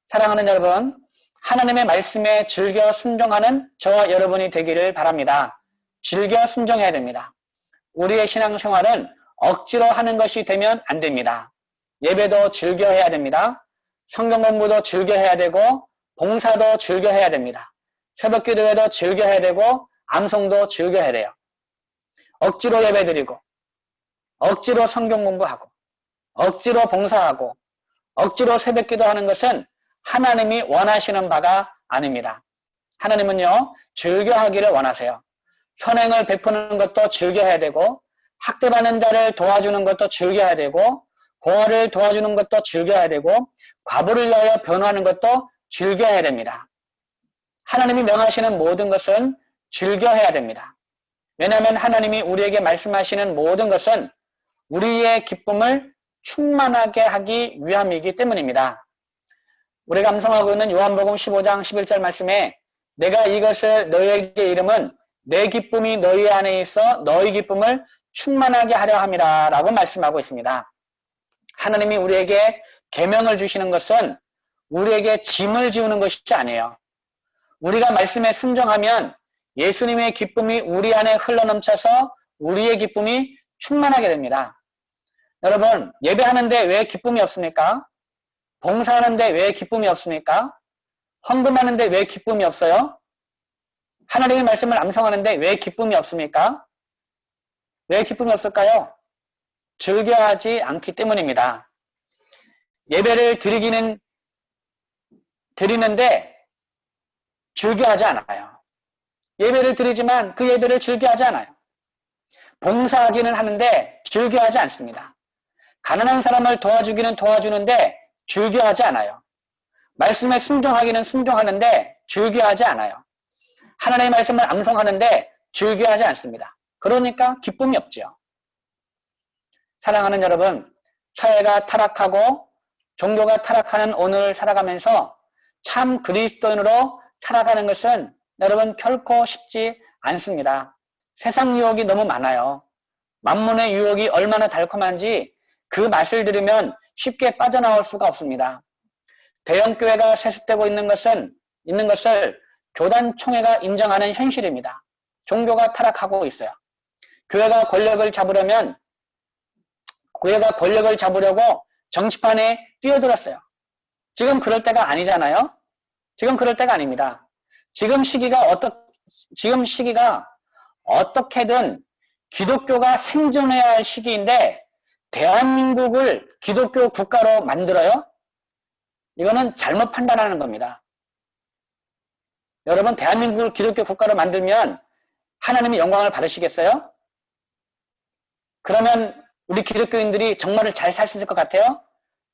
사랑하는 여러분, 하나님의 말씀에 즐겨 순종하는 저와 여러분이 되기를 바랍니다. 즐겨 순종해야 됩니다. 우리의 신앙생활은 억지로 하는 것이 되면 안 됩니다. 예배도 즐겨 해야 됩니다. 성경 공부도 즐겨 해야 되고 봉사도 즐겨 해야 됩니다. 새벽 기도회도 즐겨 해야 되고 암송도 즐겨 해야 돼요. 억지로 예배드리고 억지로 성경 공부하고 억지로 봉사하고 억지로 새벽 기도하는 것은 하나님이 원하시는 바가 아닙니다. 하나님은요, 즐겨 하기를 원하세요. 선행을 베푸는 것도 즐겨 해야 되고 학대받는 자를 도와주는 것도 즐겨 해야 되고 고아를 도와주는 것도 즐겨 해야 되고 과부를 위하여 변호하는 것도 즐겨 해야 됩니다. 하나님이 명하시는 모든 것은 즐겨 해야 됩니다. 왜냐하면 하나님이 우리에게 말씀하시는 모든 것은 우리의 기쁨을 충만하게 하기 위함이기 때문입니다. 우리가 암송하고 있는 요한복음 15장 11절 말씀에 내가 이것을 너희에게 이름은 내 기쁨이 너희 안에 있어 너희 기쁨을 충만하게 하려 함이라 라고 말씀하고 있습니다. 하나님이 우리에게 계명을 주시는 것은 우리에게 짐을 지우는 것이 아니에요. 우리가 말씀에 순종하면 예수님의 기쁨이 우리 안에 흘러넘쳐서 우리의 기쁨이 충만하게 됩니다. 여러분, 예배하는데 왜 기쁨이 없습니까? 봉사하는데 왜 기쁨이 없습니까? 헌금하는데 왜 기쁨이 없어요? 하나님의 말씀을 암송하는데 왜 기쁨이 없습니까? 왜 기쁨이 없을까요? 즐겨하지 않기 때문입니다. 예배를 드리는데 즐겨하지 않아요. 예배를 드리지만 그 예배를 즐겨하지 않아요. 봉사하기는 하는데 즐겨하지 않습니다. 가난한 사람을 도와주기는 도와주는데 즐겨하지 않아요. 말씀에 순종하기는 순종하는데 즐겨하지 않아요. 하나님의 말씀을 암송하는데 즐겨하지 않습니다. 그러니까 기쁨이 없죠. 사랑하는 여러분, 사회가 타락하고 종교가 타락하는 오늘을 살아가면서 참 그리스도인으로 살아가는 것은 여러분 결코 쉽지 않습니다. 세상 유혹이 너무 많아요. 만문의 유혹이 얼마나 달콤한지 그 맛을 들으면 쉽게 빠져나올 수가 없습니다. 대형교회가 세습되고 있는 것을 교단총회가 인정하는 현실입니다. 종교가 타락하고 있어요. 교회가 권력을 잡으려고 정치판에 뛰어들었어요. 지금 그럴 때가 아니잖아요. 지금 그럴 때가 아닙니다. 지금 시기가 어떻게든 기독교가 생존해야 할 시기인데 대한민국을 기독교 국가로 만들어요? 이거는 잘못 판단하는 겁니다. 여러분 대한민국을 기독교 국가로 만들면 하나님의 영광을 받으시겠어요? 그러면 우리 기독교인들이 정말 잘 살 수 있을 것 같아요?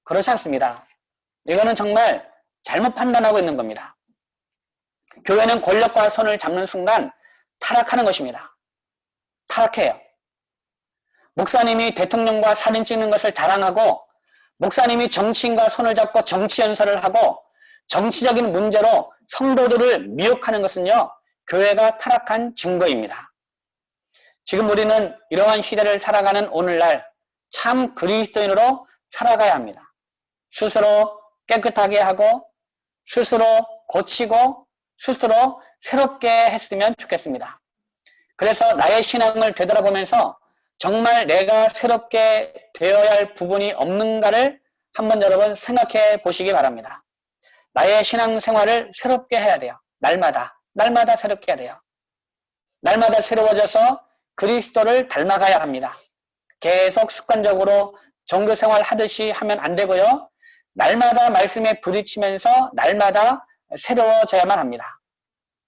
그렇지 않습니다. 이거는 정말 잘못 판단하고 있는 겁니다. 교회는 권력과 손을 잡는 순간 타락하는 것입니다. 타락해요. 목사님이 대통령과 사진 찍는 것을 자랑하고 목사님이 정치인과 손을 잡고 정치 연설을 하고 정치적인 문제로 성도들을 미혹하는 것은요, 교회가 타락한 증거입니다. 지금 우리는 이러한 시대를 살아가는 오늘날 참 그리스도인으로 살아가야 합니다. 스스로 깨끗하게 하고 스스로 고치고 스스로 새롭게 했으면 좋겠습니다. 그래서 나의 신앙을 되돌아보면서 정말 내가 새롭게 되어야 할 부분이 없는가를 한번 여러분 생각해 보시기 바랍니다. 나의 신앙생활을 새롭게 해야 돼요. 날마다 새롭게 해야 돼요. 날마다 새로워져서 그리스도를 닮아가야 합니다. 계속 습관적으로 종교생활 하듯이 하면 안 되고요. 날마다 말씀에 부딪히면서 날마다 새로워져야만 합니다.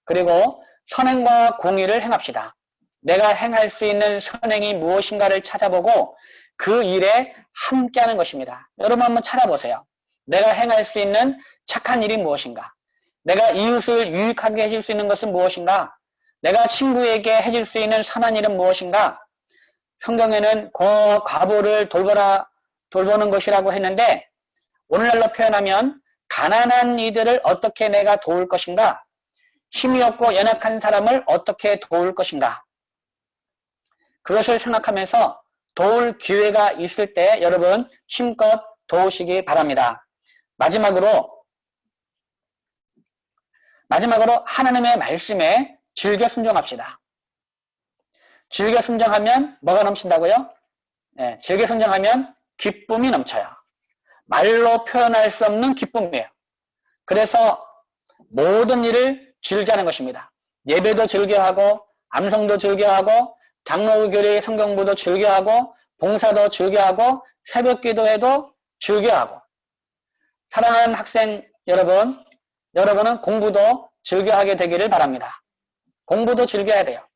그리고 선행과 공의를 행합시다. 내가 행할 수 있는 선행이 무엇인가를 찾아보고 그 일에 함께하는 것입니다. 여러분 한번 찾아보세요. 내가 행할 수 있는 착한 일이 무엇인가? 내가 이웃을 유익하게 해줄 수 있는 것은 무엇인가? 내가 친구에게 해줄 수 있는 선한 일은 무엇인가? 성경에는 과부를 돌보는 것이라고 했는데 오늘날로 표현하면 가난한 이들을 어떻게 내가 도울 것인가? 힘이 없고 연약한 사람을 어떻게 도울 것인가? 그것을 생각하면서 도울 기회가 있을 때 여러분 힘껏 도우시기 바랍니다. 마지막으로 하나님의 말씀에 즐겨 순종합시다. 즐겨 순종하면 뭐가 넘친다고요? 네, 즐겨 순종하면 기쁨이 넘쳐요. 말로 표현할 수 없는 기쁨이에요. 그래서 모든 일을 즐겨하는 것입니다. 예배도 즐겨하고 암송도 즐겨하고 장로교리 성경부도 즐겨하고 봉사도 즐겨하고 새벽기도회도 즐겨하고 사랑하는 학생 여러분은 공부도 즐겨하게 되기를 바랍니다. 공부도 즐겨야 돼요.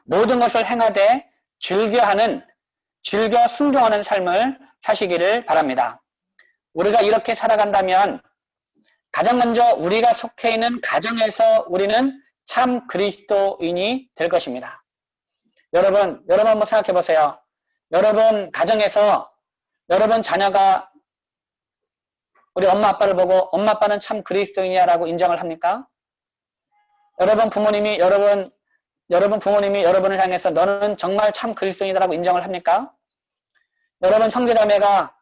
모든 것을 행하되 즐겨 순종하는 삶을 사시기를 바랍니다. 우리가 이렇게 살아간다면 가장 먼저 우리가 속해 있는 가정에서 우리는 참 그리스도인이 될 것입니다. 여러분 한번 생각해 보세요. 여러분 가정에서 여러분 자녀가 우리 엄마 아빠를 보고 엄마 아빠는 참 그리스도인이야라고 인정을 합니까? 여러분 부모님이 여러분을 향해서 너는 정말 참 그리스도인이다라고 인정을 합니까? 여러분 형제자매가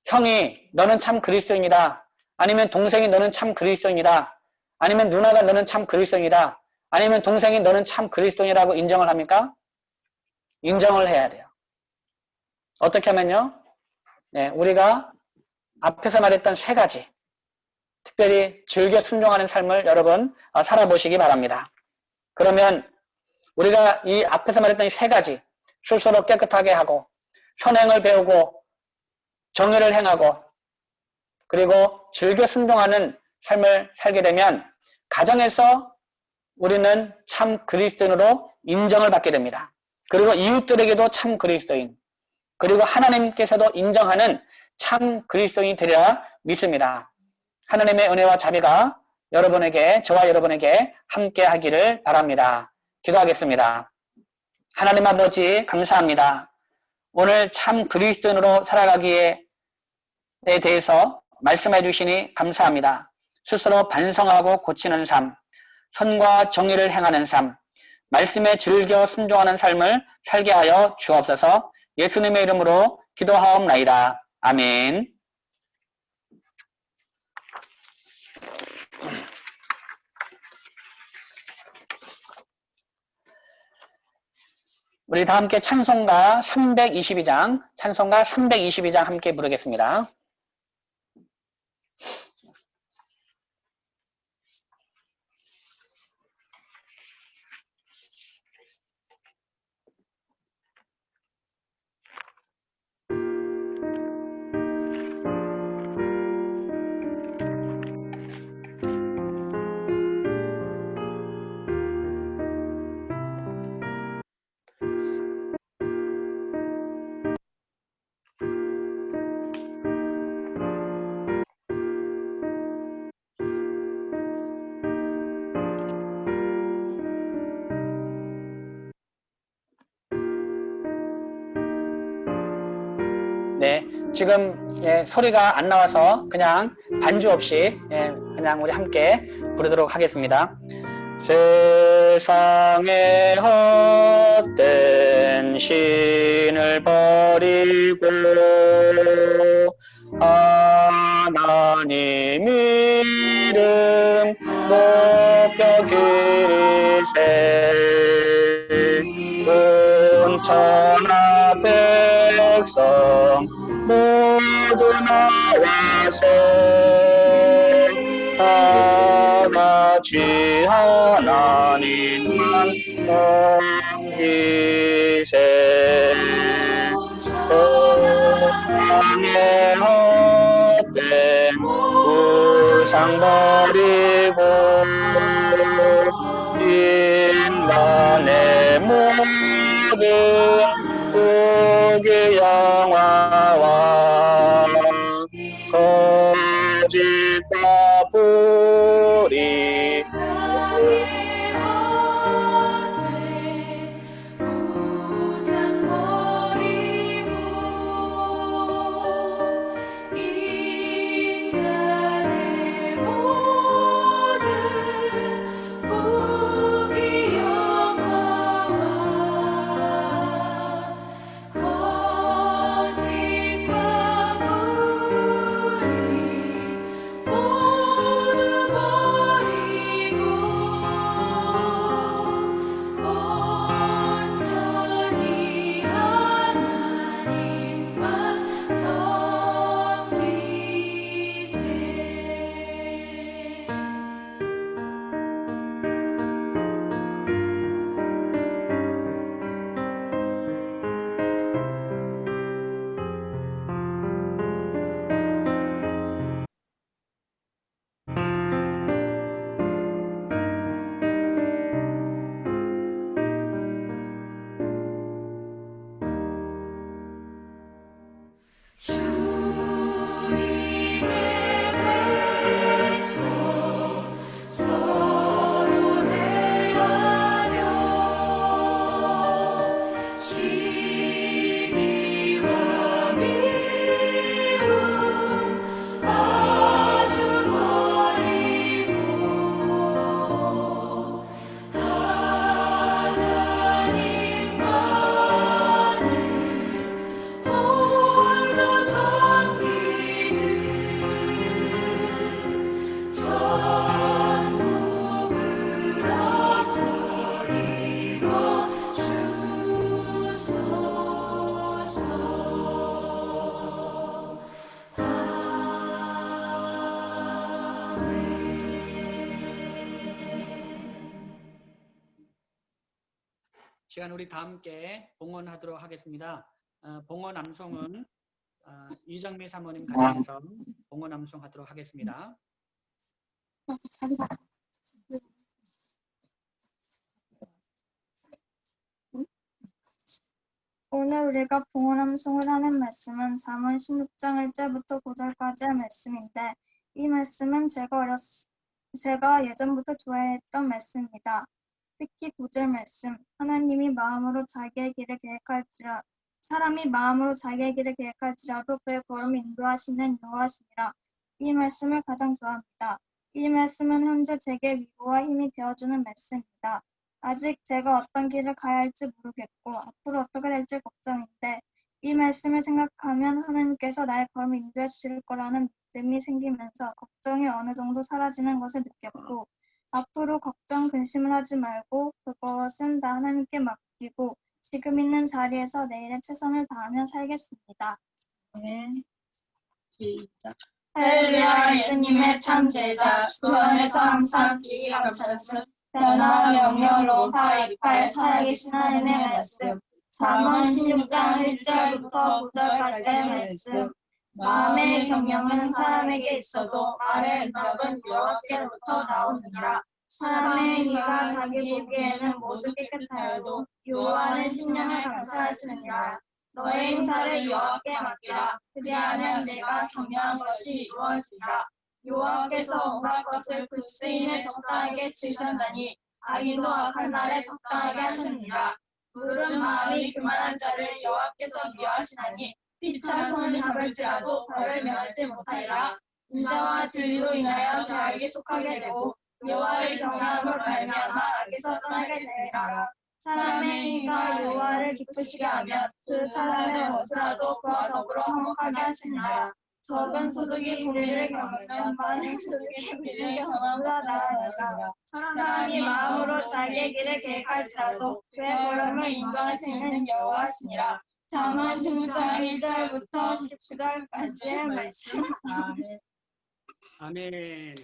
형이 너는 참 그리스도인이다. 아니면 동생이 너는 참 그리스도인이다. 아니면 누나가 너는 참 그리스도인이다. 아니면 동생이 너는 참 그리스도인이라고 인정을 합니까? 인정을 해야 돼요. 어떻게 하면요? 네, 우리가 앞에서 말했던 세 가지 특별히 즐겨 순종하는 삶을 여러분 살아보시기 바랍니다. 그러면 우리가 이 앞에서 말했던 이 세 가지 스스로 깨끗하게 하고 선행을 배우고 정의를 행하고 그리고 즐겨 순종하는 삶을 살게 되면 가정에서 우리는 참 그리스도인으로 인정을 받게 됩니다. 그리고 이웃들에게도 참 그리스도인 그리고 하나님께서도 인정하는 참 그리스도인이 되리라 믿습니다. 하나님의 은혜와 자비가 저와 여러분에게 함께 하기를 바랍니다. 기도하겠습니다. 하나님 아버지 감사합니다. 오늘 참 그리스도인으로 살아가기에 대해서 말씀해 주시니 감사합니다. 스스로 반성하고 고치는 삶, 선과 정의를 행하는 삶, 말씀에 즐겨 순종하는 삶을 살게 하여 주옵소서. 예수님의 이름으로 기도하옵나이다. 아멘. 우리 다 함께 찬송가 322장 함께 부르겠습니다. 네, 지금 소리가 안 나와서 그냥 반주 없이 그냥 우리 함께 부르도록 하겠습니다. 세상에 헛된 신을 버리고 하나님 이름 높여 기리세 온 천하 백성 모두 나와서 다같이 하나님만 섬기세 세상에 헛된 우상 버리고 인간의 모든 후기 영화와 거짓과 불의 세상에 헛된 우상 버리고 인간의 모든 후기 영화와 거짓과 불의 모두 버리고 온전히 하나님만 섬기세. 주님의 백성 서로 대하여 시기와 미움 아주 버리고 하나님만을 홀로 섬기는 전국을 어서 이뤄주소서. 시간 우리 다 함께 봉헌하도록 하겠습니다. 봉헌 암송은 이정미 사모님 가정에서 봉헌 암송하도록 하겠습니다. 오늘 우리가 봉헌암송을 하는 말씀은 잠언 16장 1절부터 9절까지의 말씀인데 이 말씀은 제가 예전부터 좋아했던 말씀입니다. 특히 9절 말씀, 하나님이 마음으로 자기의 길을 계획할지라 사람이 마음으로 자기의 길을 계획할지라도 그의 걸음을 인도하시는 여호와시니라. 이 말씀을 가장 좋아합니다. 이 말씀은 현재 제게 위로와 힘이 되어주는 말씀입니다. 아직 제가 어떤 길을 가야 할지 모르겠고 앞으로 어떻게 될지 걱정인데 이 말씀을 생각하면 하나님께서 나의 걸음을 인도해 주실 거라는 믿음이 생기면서 걱정이 어느 정도 사라지는 것을 느꼈고 앞으로 걱정, 근심을 하지 말고 그것은 다 하나님께 맡기고 지금 있는 자리에서 내일에 최선을 다하며 살겠습니다. 네. 할렐루야. 예수님의 참 제자 주 안에서 항상 기기 감찰스 변화 명령으로 828 살아계신 하나님의 말씀 잠언 16장 1절부터 9절까지의 말씀 마음의 경영은 사람에게 있어도 말의 응답은 여호와께로부터 나오느니라. 사람의 행위가 자기 보기에는 모두 깨끗하여도 여호와는 심령을 감찰하시느니라. 너의 행사를 여호와께 맡기라. 그리하면 내가 경영한 것이 이루어지리라. 여호와께서 온갖 것을 그 쓰임에 적당하게 지으셨나니 악인도 악한 날에 적당하게 하셨느니라. 물은 마음이 교만한 자를 여호와께서 미워하시나니 피차 손을 잡을지라도 벌을 면하지 못하리라. 인자와 진리로 인하여 자에게 속하게 되고 여호와를 경외함으로 말미암아 악에서 떠나게 되리라. 사람의 행위가 여호와를 기쁘시게 하면 그 사람의 원수라도 그와 더불어 화목하게 하시니라. 적은 소득이 불의를 경하면 많은 소득이 불의를 경함보다 나으니라. 사람이 마음으로 자기의 길을 계획할지라도 그의 걸음을 인도하시는 여호와시니라. 잠언 16장 1절부터 19절까지의 말씀. 아멘.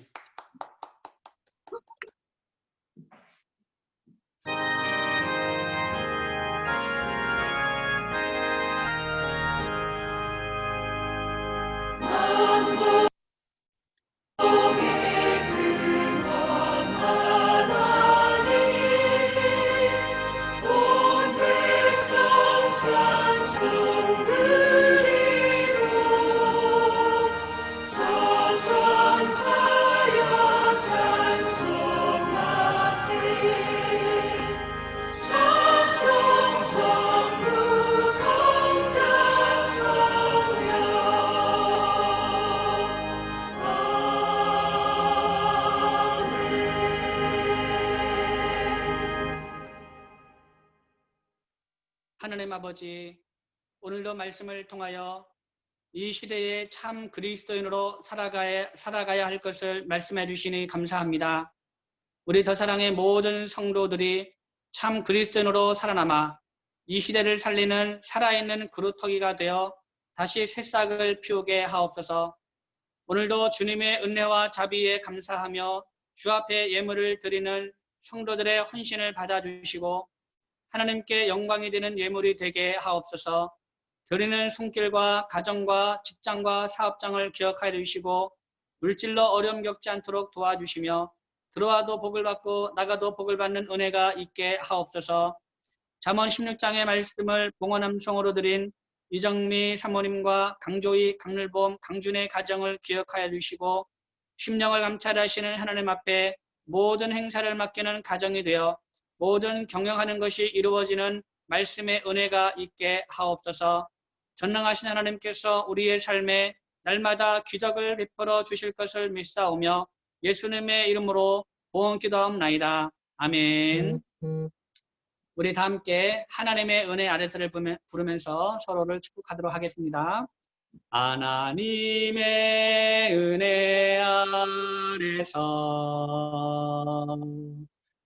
하나님 아버지, 오늘도 말씀을 통하여 이 시대에 참 그리스도인으로 살아가야 할 것을 말씀해 주시니 감사합니다. 우리 더사랑의 모든 성도들이 참 그리스도인으로 살아남아 이 시대를 살리는 살아있는 그루터기가 되어 다시 새싹을 피우게 하옵소서. 오늘도 주님의 은혜와 자비에 감사하며 주 앞에 예물을 드리는 성도들의 헌신을 받아주시고 하나님께 영광이 되는 예물이 되게 하옵소서. 드리는 손길과 가정과 직장과 사업장을 기억하여 주시고 물질로 어려움 겪지 않도록 도와주시며 들어와도 복을 받고 나가도 복을 받는 은혜가 있게 하옵소서. 잠언 16장의 말씀을 봉헌음성으로 드린 이정미 사모님과 강조희, 강늘봄, 강준의 가정을 기억하여 주시고 심령을 감찰하시는 하나님 앞에 모든 행사를 맡기는 가정이 되어 모든 경영하는 것이 이루어지는 말씀의 은혜가 있게 하옵소서. 전능하신 하나님께서 우리의 삶에 날마다 기적을 베풀어 주실 것을 믿사오며 예수님의 이름으로 보험 기도하옵나이다. 아멘. 우리 다 함께 하나님의 은혜 아래서를 부르면서 서로를 축복하도록 하겠습니다. 하나님의 은혜 아래서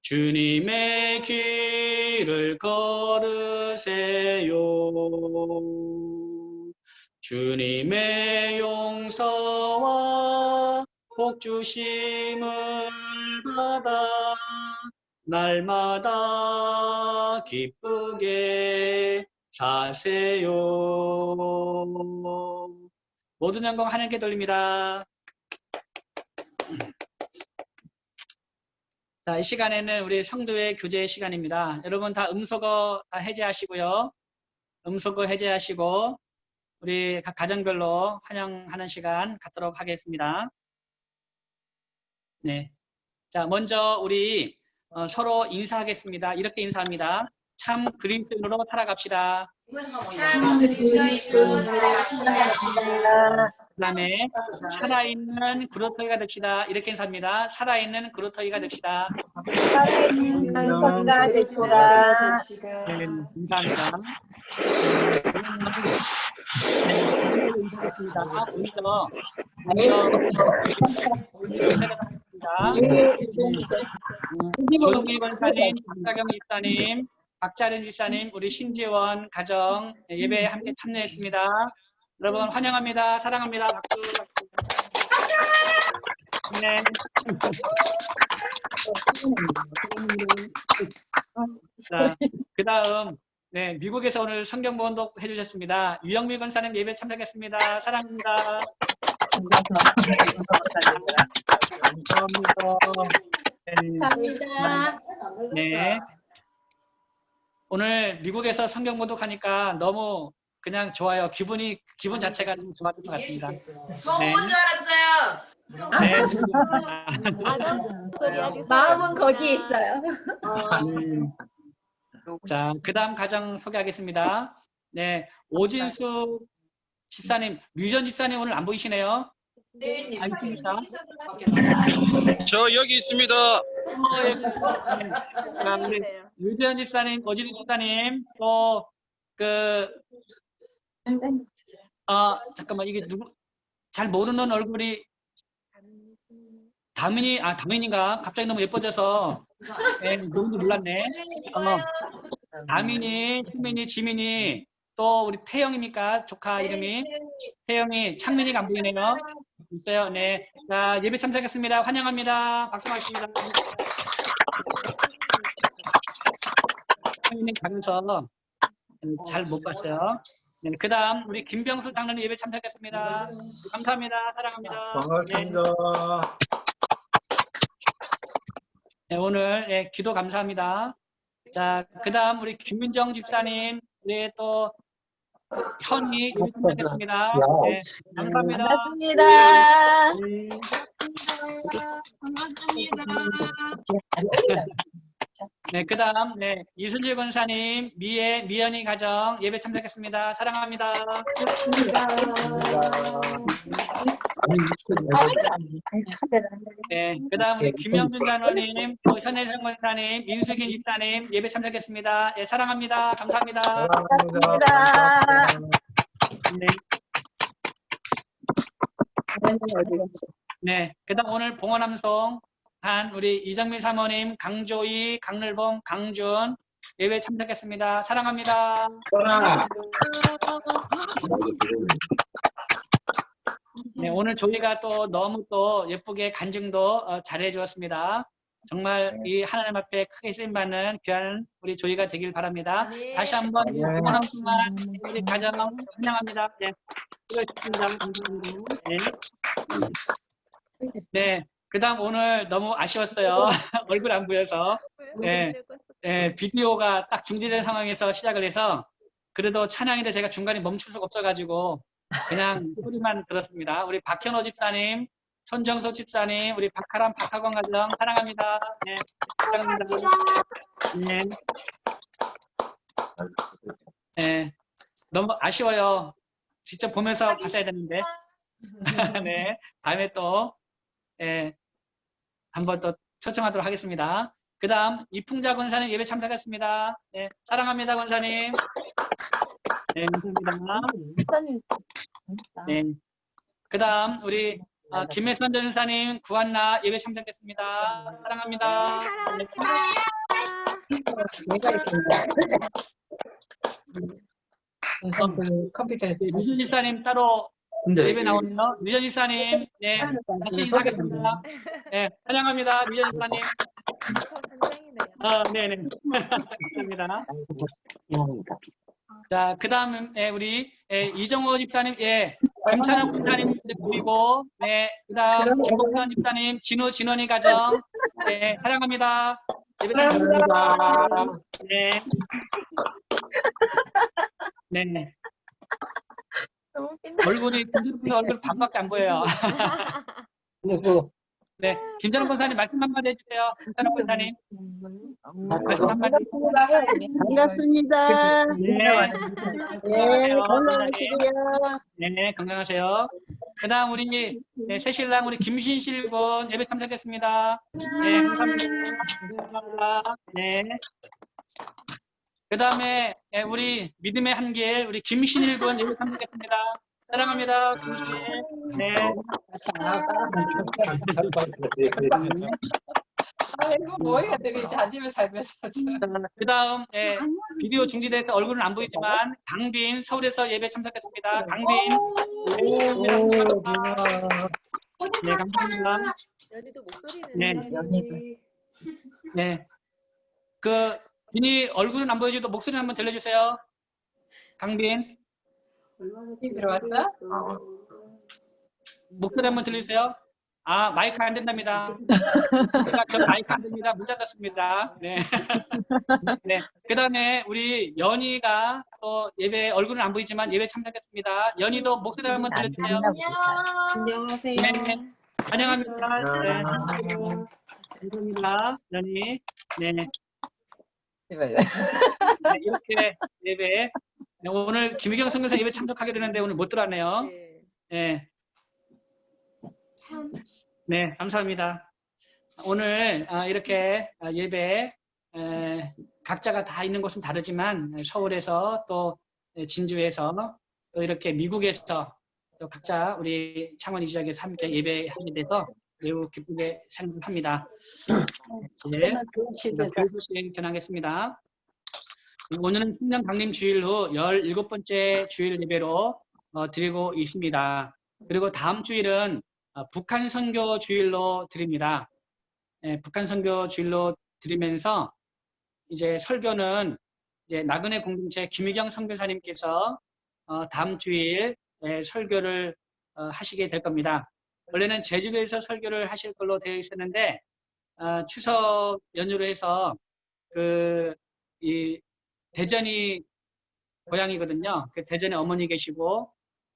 주님의 길을 걸으세요. 주님의 용서와 복주심을 받아 날마다 기쁘게 사세요. 모든 영광 하나님께 돌립니다. 자, 이 시간에는 우리 성도의 교제 시간입니다. 여러분 다 음소거 다 해제하시고요. 음소거 해제하시고 우리 각 가정별로 환영하는 시간 갖도록 하겠습니다. 네. 자, 먼저 우리 서로 인사하겠습니다. 이렇게 인사합니다. 참 그리스도인으로 살아갑시다. 참 그리스도인으로 살아갑시다. 그다음에 살아있는 그루터기가 됩시다. 이렇게 인사합니다. 살아있는 그루터기가 됩시다. 살아있는 그루터기가 됩시다. 네, 감사합니다. 인사하겠습니다. 조동길 권사님, 박자경 집사님, 박자련 집사님, 우리 신지원 가정 예배에 함께 참여했습니다. 여러분 환영합니다. 사랑합니다. 박수. 네. 자, 그다음 네, 미국에서 오늘 성경 봉독 해주셨습니다. 유영미 권사님 예배 참석했습니다. 사랑합니다. 감사합니다. 네. 오늘 미국에서 성경 봉독하니까 너무 그냥 좋아요. 기분 자체가 좀 좋았던 것 같습니다. 성우 줄 알았어요. 네. 마음은 거기에 있어요. 자, 그 다음 가정 소개하겠습니다. 네, 오진숙 집사님, 류전 집사님 오늘 안 보이시네요. 아, 있습니까? 저 여기 있습니다. 자, 우리 류전 집사님, 오지리 집사님, 또 잠깐만, 이게 누구 잘 모르는 얼굴이 다민인가? 갑자기 너무 예뻐져서 누군지 몰랐네. 다민이, 수민이, 지민이, 또 우리 태영입니까? 조카 이름이 태영이, 창민이가 안 보이네요. 있어요. 네. 자, 예배 참석했습니다. 환영합니다. 박수 받습니다. 창민이 가면서 잘 못 봤어요. 네, 그다음 우리 김병수 장로님 예배 참석했습니다. 감사합니다. 사랑합니다. 반갑습니다. 네, 오늘 기도 감사합니다. 자, 그다음 우리 김민정 집사님, 우리 또 현이 예배 참석했습니다. 네, 감사합니다. 반갑습니다. 네, 그다음 이순재 권사님, 미연이 가정 예배 참석했습니다. 사랑합니다. 네, 그다음 우리 김영준 장로님, 또 현혜성 권사님, 민수긴 집사님 예배 참석했습니다. 예, 사랑합니다. 감사합니다. 네, 그다음 오늘 봉헌함송 한 우리 이정민 사모님, 강조희, 강늘봉, 강준 예배 참석했습니다. 사랑합니다. 네, 오늘 조이가 또 너무 또 예쁘게 간증도 잘해 주었습니다. 정말 이 하나님 앞에 크게 쓰임 받는 귀한 우리 조이가 되길 바랍니다. 다시 한번 봉헌함송만 우리 가정 환영합니다. 네, 수고하셨습니다. 감사합니다. 네. 그다음 오늘 너무 아쉬웠어요. 얼굴 안 보여서. 비디오가 딱 중지된 상황에서 시작을 해서 그래도 찬양인데 제가 중간에 멈출 수가 없어가지고 그냥 소리만 들었습니다. 우리 박현호 집사님, 손정소 집사님, 우리 박하람, 박하건 가정 사랑합니다. 네, 사랑합니다. 네, 너무 아쉬워요. 직접 보면서 봤어야 되는데. 네, 다음에 또 한번 또 초청하도록 하겠습니다. 그 다음 이풍자 권사님 예배 참석했습니다. 네, 사랑합니다 권사님. 네, 감사합니다. 네, 그 다음 우리 김혜선 전사님 구한나 예배 참석했습니다. 사랑합니다. 컴퓨터에 유준 집사님 따로 예배 나오네요. 유전 집사님, 네, 다시 인사하겠습니다. 네, 찬양합니다. 유전 집사님. 네네. 감사합니다. 자, 그 다음에 우리 이정호 집사님, 김찬영 집사님 보이고, 네, 그 다음 김복선 집사님, 진원이 가정, 네, 사랑합니다. 예배 감사합니다. 네. 네. 얼굴이 김준호 얼굴 반밖에 안 보여요. 네, 김찬호 권사님 말씀 한마디 해주세요. 김찬호 권사님. 반갑습니다. 네, 건강하시고요. 네, 건강하세요. 그다음 우리 새신랑 우리 김신실 군 예배 참석했습니다. 네, 감사합니다. 네. 그다음에 우리 믿음의 한길 우리 김신일 군 예배 참석했습니다. 사랑합니다. 김신일. 네. 뭐 해야 되게 앉으면 살면서. 그다음 비디오 중지돼서 얼굴은 안 보이지만 강빈 서울에서 예배 참석했습니다. 강빈. 네, 감사합니다. 연희도 목소리는 네. 그 빈이 얼굴은 안 보여줘도 목소리 한번 들려주세요. 강빈. 들어왔어? 목소리 한번 들려주세요. 아, 마이크 안 된답니다. 마이크 안 됩니다. 문 닫았습니다. 네. 네. 그 다음에 우리 연희가 또 예배, 얼굴은 안 보이지만 예배 참석했습니다. 연희도 목소리 한번 들려주세요. 안녕하세요. 네. 환영합니다. 네. 감사합니다. 연희. 네. 네, 이렇게 예배 네, 오늘 김희경 선교사 예배 참석하게 되는데 오늘 못 들어왔네요. 네. 네, 감사합니다. 오늘 이렇게 예배 각자가 다 있는 곳은 다르지만 서울에서 또 진주에서 또 이렇게 미국에서 또 각자 우리 창원 이 지역에서 함께 예배하게 돼서 매우 기쁘게 생각합니다. 네, 교수님 전하겠습니다. 오늘은 신년 강림 주일 후 17번째 주일 예배로 드리고 있습니다. 그리고 다음 주일은 북한 선교 주일로 드립니다. 북한 선교 주일로 드리면서 이제 설교는 이제 나그네 공동체 김희경 선교사님께서 다음 주일 설교를 하시게 될 겁니다. 원래는 제주도에서 설교를 하실 걸로 되어 있었는데 추석 연휴로 해서 이 대전이 고향이거든요. 그 대전에 어머니 계시고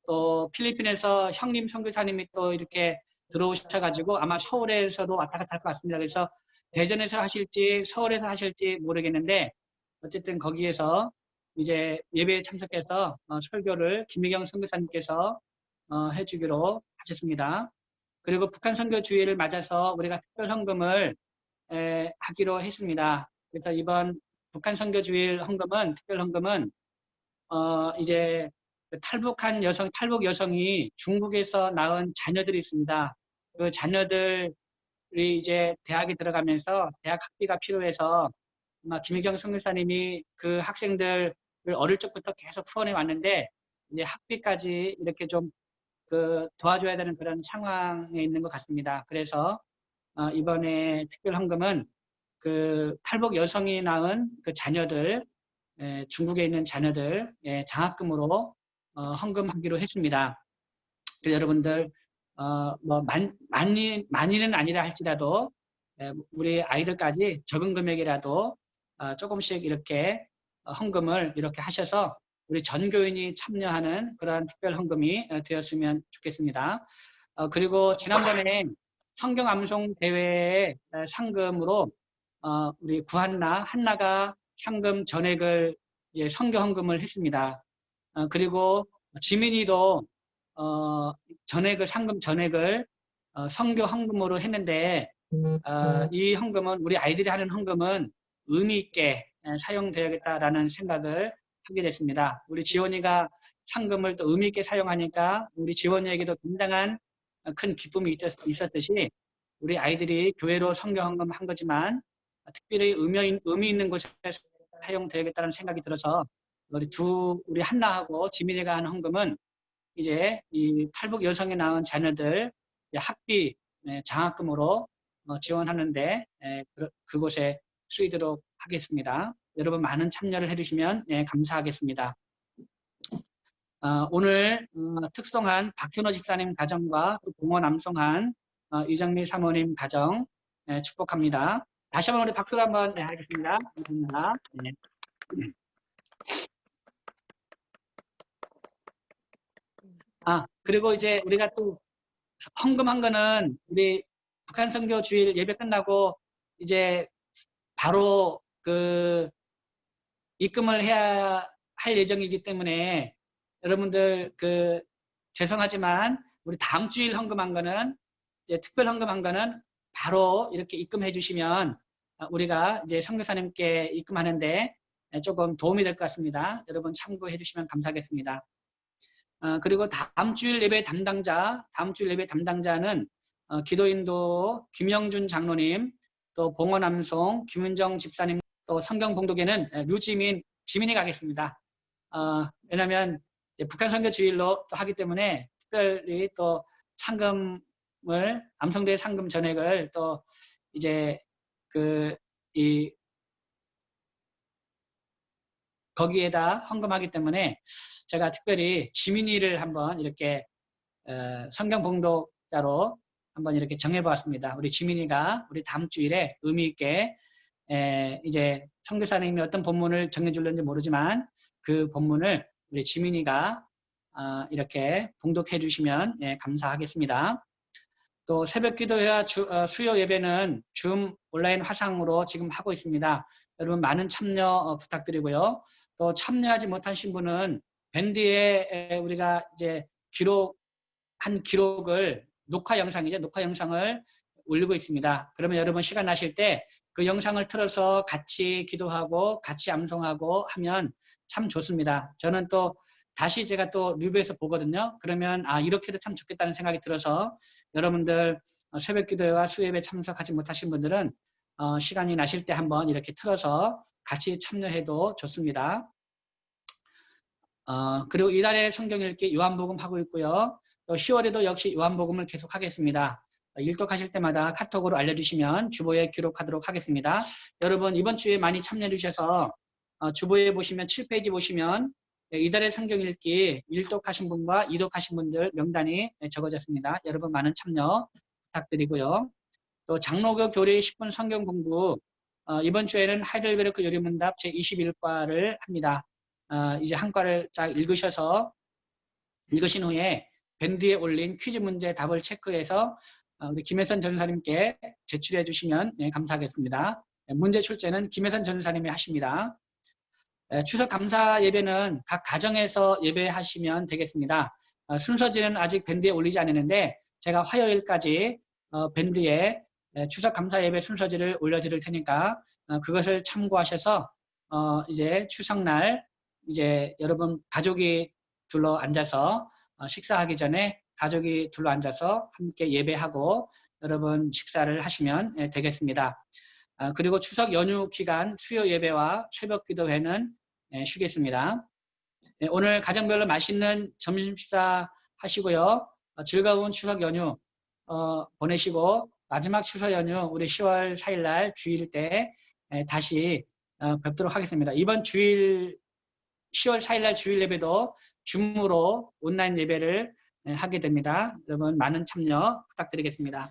또 필리핀에서 형님 선교사님이 또 이렇게 들어오셔가지고 아마 서울에서도 왔다 갔다 할 것 같습니다. 그래서 대전에서 하실지 서울에서 하실지 모르겠는데 어쨌든 거기에서 이제 예배에 참석해서 설교를 김미경 선교사님께서 해주기로 하셨습니다. 그리고 북한 선교 주일을 맞아서 우리가 특별 헌금을 하기로 했습니다. 그래서 이번 북한 선교 주일 헌금은 특별 헌금은 이제 탈북한 여성, 탈북 여성이 중국에서 낳은 자녀들이 있습니다. 그 자녀들이 이제 대학에 들어가면서 대학 학비가 필요해서 아마 김희경 선교사님이 그 학생들을 어릴 적부터 계속 후원해 왔는데 이제 학비까지 이렇게 좀 도와줘야 되는 그런 상황에 있는 것 같습니다. 그래서 이번에 특별 헌금은 그 탈북 여성이 낳은 그 자녀들, 중국에 있는 자녀들 장학금으로 헌금하기로 했습니다. 여러분들 뭐 많이는 아니라 할지라도 우리 아이들까지 적은 금액이라도 조금씩 이렇게 헌금을 이렇게 하셔서 우리 전 교인이 참여하는 그런 특별 헌금이 되었으면 좋겠습니다. 그리고 지난번에 성경 암송 대회 상금으로 우리 한나가 상금 전액을 선교 헌금을 했습니다. 그리고 지민이도 상금 전액을 선교 헌금으로 했는데 이 헌금은 우리 아이들이 하는 헌금은 의미 있게 사용되어야겠다라는 생각을 하게 됐습니다. 우리 지원이가 상금을 또 의미 있게 사용하니까 우리 지원이에게도 굉장한 큰 기쁨이 있었듯이 우리 아이들이 교회로 선교 헌금한 거지만 특별히 의미 있는 곳에 사용되어야겠다는 생각이 들어서 우리 한나하고 지민이가 하는 헌금은 이제 이 탈북 여성에 낳은 자녀들 학비 장학금으로 지원하는데 그곳에 쓰이도록 하겠습니다. 여러분 많은 참여를 해주시면 감사하겠습니다. 오늘 특송한 박현호 집사님 가정과 봉헌 암송한 이정미 사모님 가정 축복합니다. 다시 한번 우리 박수로 한번 하겠습니다. 감사합니다. 네. 그리고 이제 우리가 또 헌금한 거는 우리 북한 선교 주일 예배 끝나고 이제 바로 입금을 해야 할 예정이기 때문에 여러분들 죄송하지만 우리 다음 주일 헌금한 거는 이제 특별 헌금한 거는 바로 이렇게 입금해 주시면 우리가 이제 선교사님께 입금하는데 조금 도움이 될 것 같습니다. 여러분 참고해 주시면 감사하겠습니다. 그리고 다음 주일 예배 담당자는 기도인도 김영준 장로님, 또 봉헌 암송 김은정 집사님, 또 성경 봉독에는 지민이 가겠습니다. 왜냐하면 북한 선교 주일로 또 하기 때문에 특별히 또 암송대 상금 전액을 또 이제 거기에다 헌금하기 때문에 제가 특별히 지민이를 한번 이렇게 성경 봉독자로 한번 이렇게 정해보았습니다. 우리 지민이가 우리 다음 주일에 의미 있게 이제 선교사님이 어떤 본문을 정해줄는지 모르지만 그 본문을 우리 지민이가 이렇게 봉독해 주시면 감사하겠습니다. 또 새벽기도회와 수요 예배는 줌 온라인 화상으로 지금 하고 있습니다. 여러분 많은 참여 부탁드리고요. 또 참여하지 못하신 분은 밴드에 우리가 이제 기록을 녹화 영상을 올리고 있습니다. 그러면 여러분 시간 나실 때 그 영상을 틀어서 같이 기도하고 같이 암송하고 하면 참 좋습니다. 저는 또 다시 제가 또 리뷰해서 보거든요. 그러면 이렇게도 참 좋겠다는 생각이 들어서 여러분들 새벽 기도회와 수요예배 참석하지 못하신 분들은 시간이 나실 때 한번 이렇게 틀어서 같이 참여해도 좋습니다. 그리고 이달에 성경 읽기 요한복음 하고 있고요. 또 10월에도 역시 요한복음을 계속 하겠습니다. 일독하실 때마다 카톡으로 알려주시면 주보에 기록하도록 하겠습니다. 여러분 이번 주에 많이 참여해 주셔서 주보에 보시면 7페이지 보시면 이달의 성경 읽기 1독하신 분과 2독하신 분들 명단이 적어졌습니다. 여러분 많은 참여 부탁드리고요. 또 장로교 교리 10분 성경 공부 이번 주에는 하이델베르크 요리문답 제21과를 합니다. 이제 한 과를 쫙 읽으신 후에 밴드에 올린 퀴즈 문제 답을 체크해서 우리 김혜선 전사님께 제출해 주시면 감사하겠습니다. 문제 출제는 김혜선 전사님이 하십니다. 추석 감사 예배는 각 가정에서 예배하시면 되겠습니다. 순서지는 아직 밴드에 올리지 않았는데 제가 화요일까지 밴드에 추석 감사 예배 순서지를 올려드릴 테니까 그것을 참고하셔서 이제 추석날 이제 여러분 가족이 둘러 앉아서 식사하기 전에 가족이 둘러 앉아서 함께 예배하고 여러분 식사를 하시면 되겠습니다. 그리고 추석 연휴 기간 수요 예배와 새벽 기도회는 쉬겠습니다. 오늘 가정별로 맛있는 점심 식사 하시고요. 즐거운 추석 연휴 보내시고 마지막 추석 연휴 우리 10월 4일 날 주일 때 다시 뵙도록 하겠습니다. 이번 주일 10월 4일 날 주일 예배도 줌으로 온라인 예배를 하게 됩니다. 여러분 많은 참여 부탁드리겠습니다.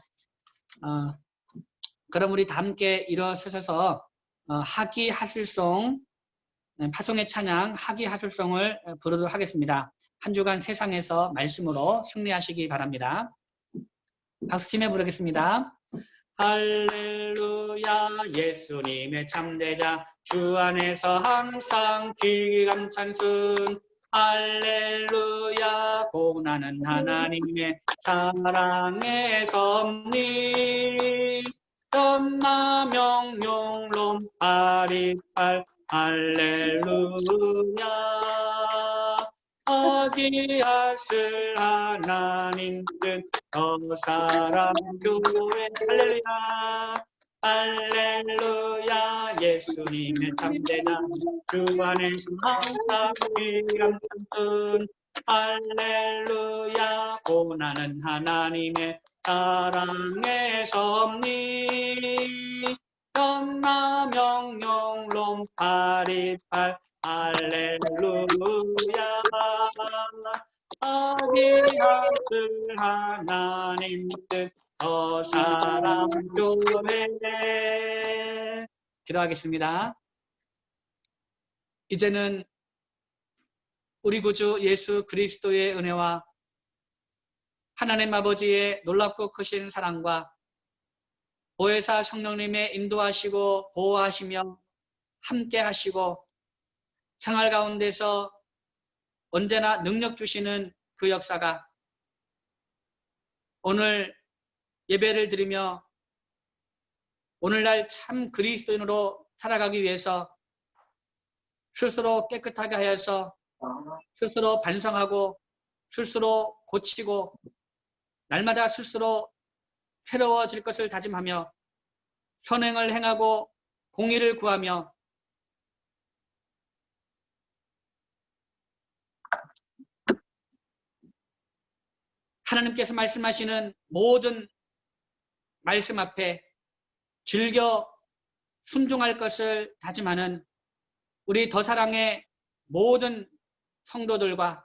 그럼 우리 다 함께 일어서셔서 하기 하술송 파송의 찬양 하기 하술송을 부르도록 하겠습니다. 한 주간 세상에서 말씀으로 승리하시기 바랍니다. 박수치며 부르겠습니다. 할렐루야 예수님의 참되자 주 안에서 항상 기감 찬순 할렐루야 고난은 하나님의 사랑의 섭리 전나 명령론 파리팔 할렐루야 어디하실 하나님 뜻 사랑 교회 할렐루야 할렐루야 예수님의 참되나 주 안에서 항상 기감 찬순 할렐루야 고난은 하나님의 사랑의 섭리 전나 명령론 파리팔 할렐루야 어디하실 하나님 뜻 사랑 교회 기도하겠습니다. 이제는 우리 구주 예수 그리스도의 은혜와 하나님 아버지의 놀랍고 크신 사랑과 보혜사 성령님의 인도하시고 보호하시며 함께 하시고 생활 가운데서 언제나 능력 주시는 그 역사가 오늘 예배를 드리며 오늘날 참 그리스도인으로 살아가기 위해서 스스로 깨끗하게 하여서 스스로 반성하고 스스로 고치고 날마다 스스로 새로워질 것을 다짐하며 선행을 행하고 공의를 구하며 하나님께서 말씀하시는 모든 말씀 앞에 즐겨 순종할 것을 다짐하는 우리 더사랑의 모든 성도들과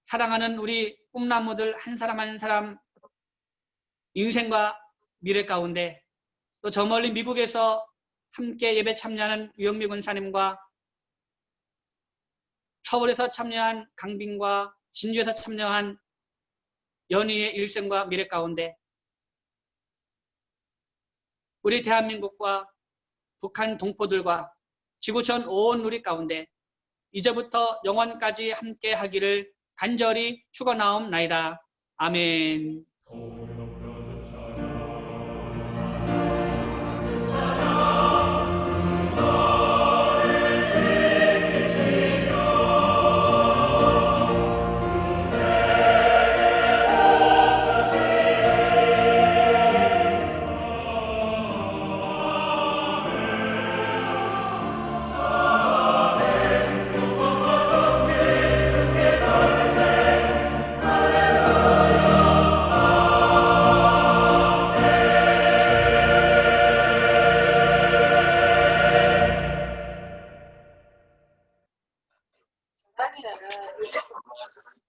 사랑하는 우리 꿈나무들 한 사람 한 사람 인생과 미래 가운데 또 저 멀리 미국에서 함께 예배 참여하는 유영미 군사님과 서울에서 참여한 강빈과 진주에서 참여한 연희의 일생과 미래 가운데 우리 대한민국과 북한 동포들과 지구촌 온 우리 가운데 이제부터 영원까지 함께 하기를 간절히 축원하옵나이다. 아멘.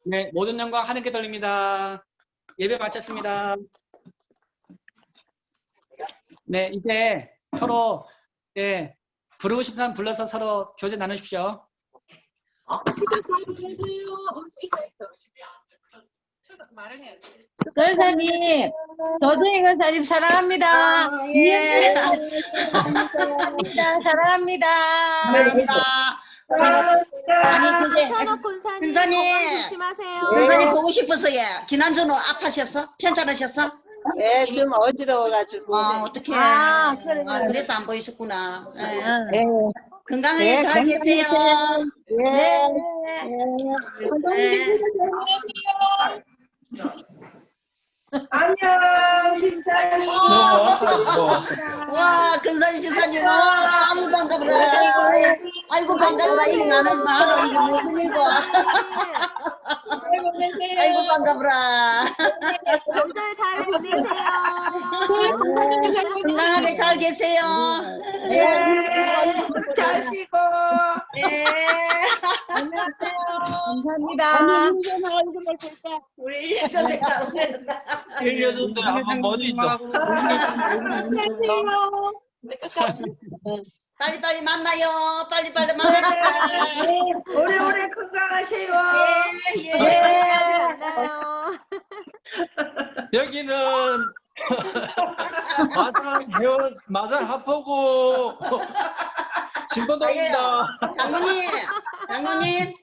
네, 모든 영광 하나님께 돌립니다. 예배 마쳤습니다. 네, 이제 서로 부르고 싶은 사람 불러서 서로 교제 나누십시오. 권사님, 조정희 권사님 사랑합니다. 예. 사랑합니다. 아니 근데 근사님 근사님 보고 싶어서 예. 지난주는 아파셨어? 편찮으셨어? 예, 좀 어지러워가지고. 어떡해. 그래. 그래서 안 보이셨구나. 예. 예. 건강하게 잘 계세요. 네. 안녕, 집사님. 와, 근사님 집사님 너무 반가워라. 아이고 반가워라. 이거 나는 말은 이게 무슨 일고. 아이고 반가워라. 명절 잘 보내세요. 건강하게 잘 계세요. 잘 쉬고. 감사합니다. 우리 선생님 1년인데 한번 뭐 있어? 빨리빨리 만나요. 빨리빨리 만나요. 오래오래 건강하세요. 여기는 마산 하포구 진건동입니다. 장모님.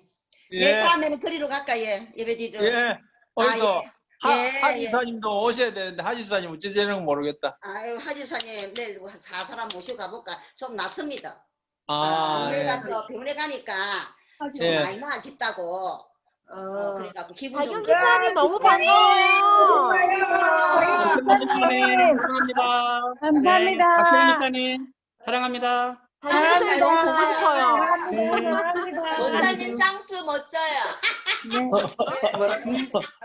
내 다음에는 거리로 갈까 예배드리러. 예. 어디서? 예. 하지사님도 오셔야 되는데 하지사님 어찌 되는 건지 모르겠다. 아유 하지사님 내일 누구 4사람 모시고 가볼까? 좀 낫습니다. 예. 병원에 가니까 좀 예. 많이 나아졌다고. 그래갖고 기분 좀. 박경기사님 너무 반가워요. 사랑합니다. 감사합니다. 박경기사님 사랑합니다. 박경기사님 너무 보고 싶어요. 원사님 쌍수 멋져요.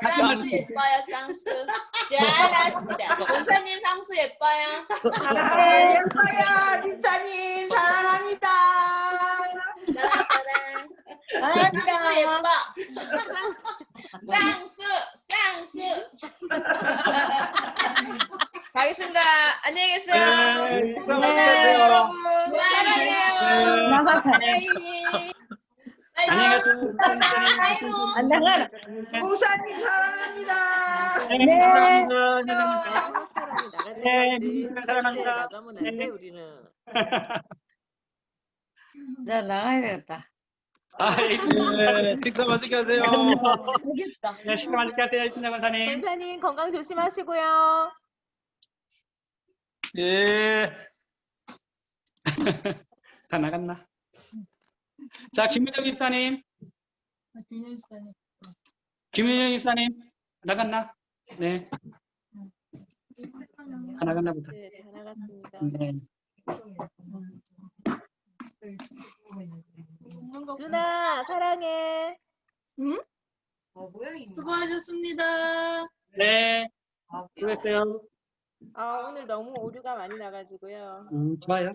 쌍수 예뻐요, 쌍수. 잘하십니다. 원사님 쌍수 예뻐요. 예뻐요, 집사님. 사랑합니다. 쌍수 예뻐. 쌍수. 가겠습니다. 안녕히 계세요. 안녕하세요, 여러분. 사랑해요. 안녕히 가세요. 안 나가라. 공사님 사랑합니다. 사랑합니다. 나 나가야 되겠다. 식사 맛있게 하세요. 네, 식사 맛있게 하세요, 신장 권사님. 권사님 건강 조심하시고요. 예. 다 나갔나? 자, 김민정 집사님. 김민정 집사님 나갔나? 네. 다 나갔나 보다. 네, 다 나갔습니다. 네. 준아, 사랑해. 수고하셨습니다. 네. 수고했어요. 오늘 너무 오류가 많이 나가지고요. 좋아요.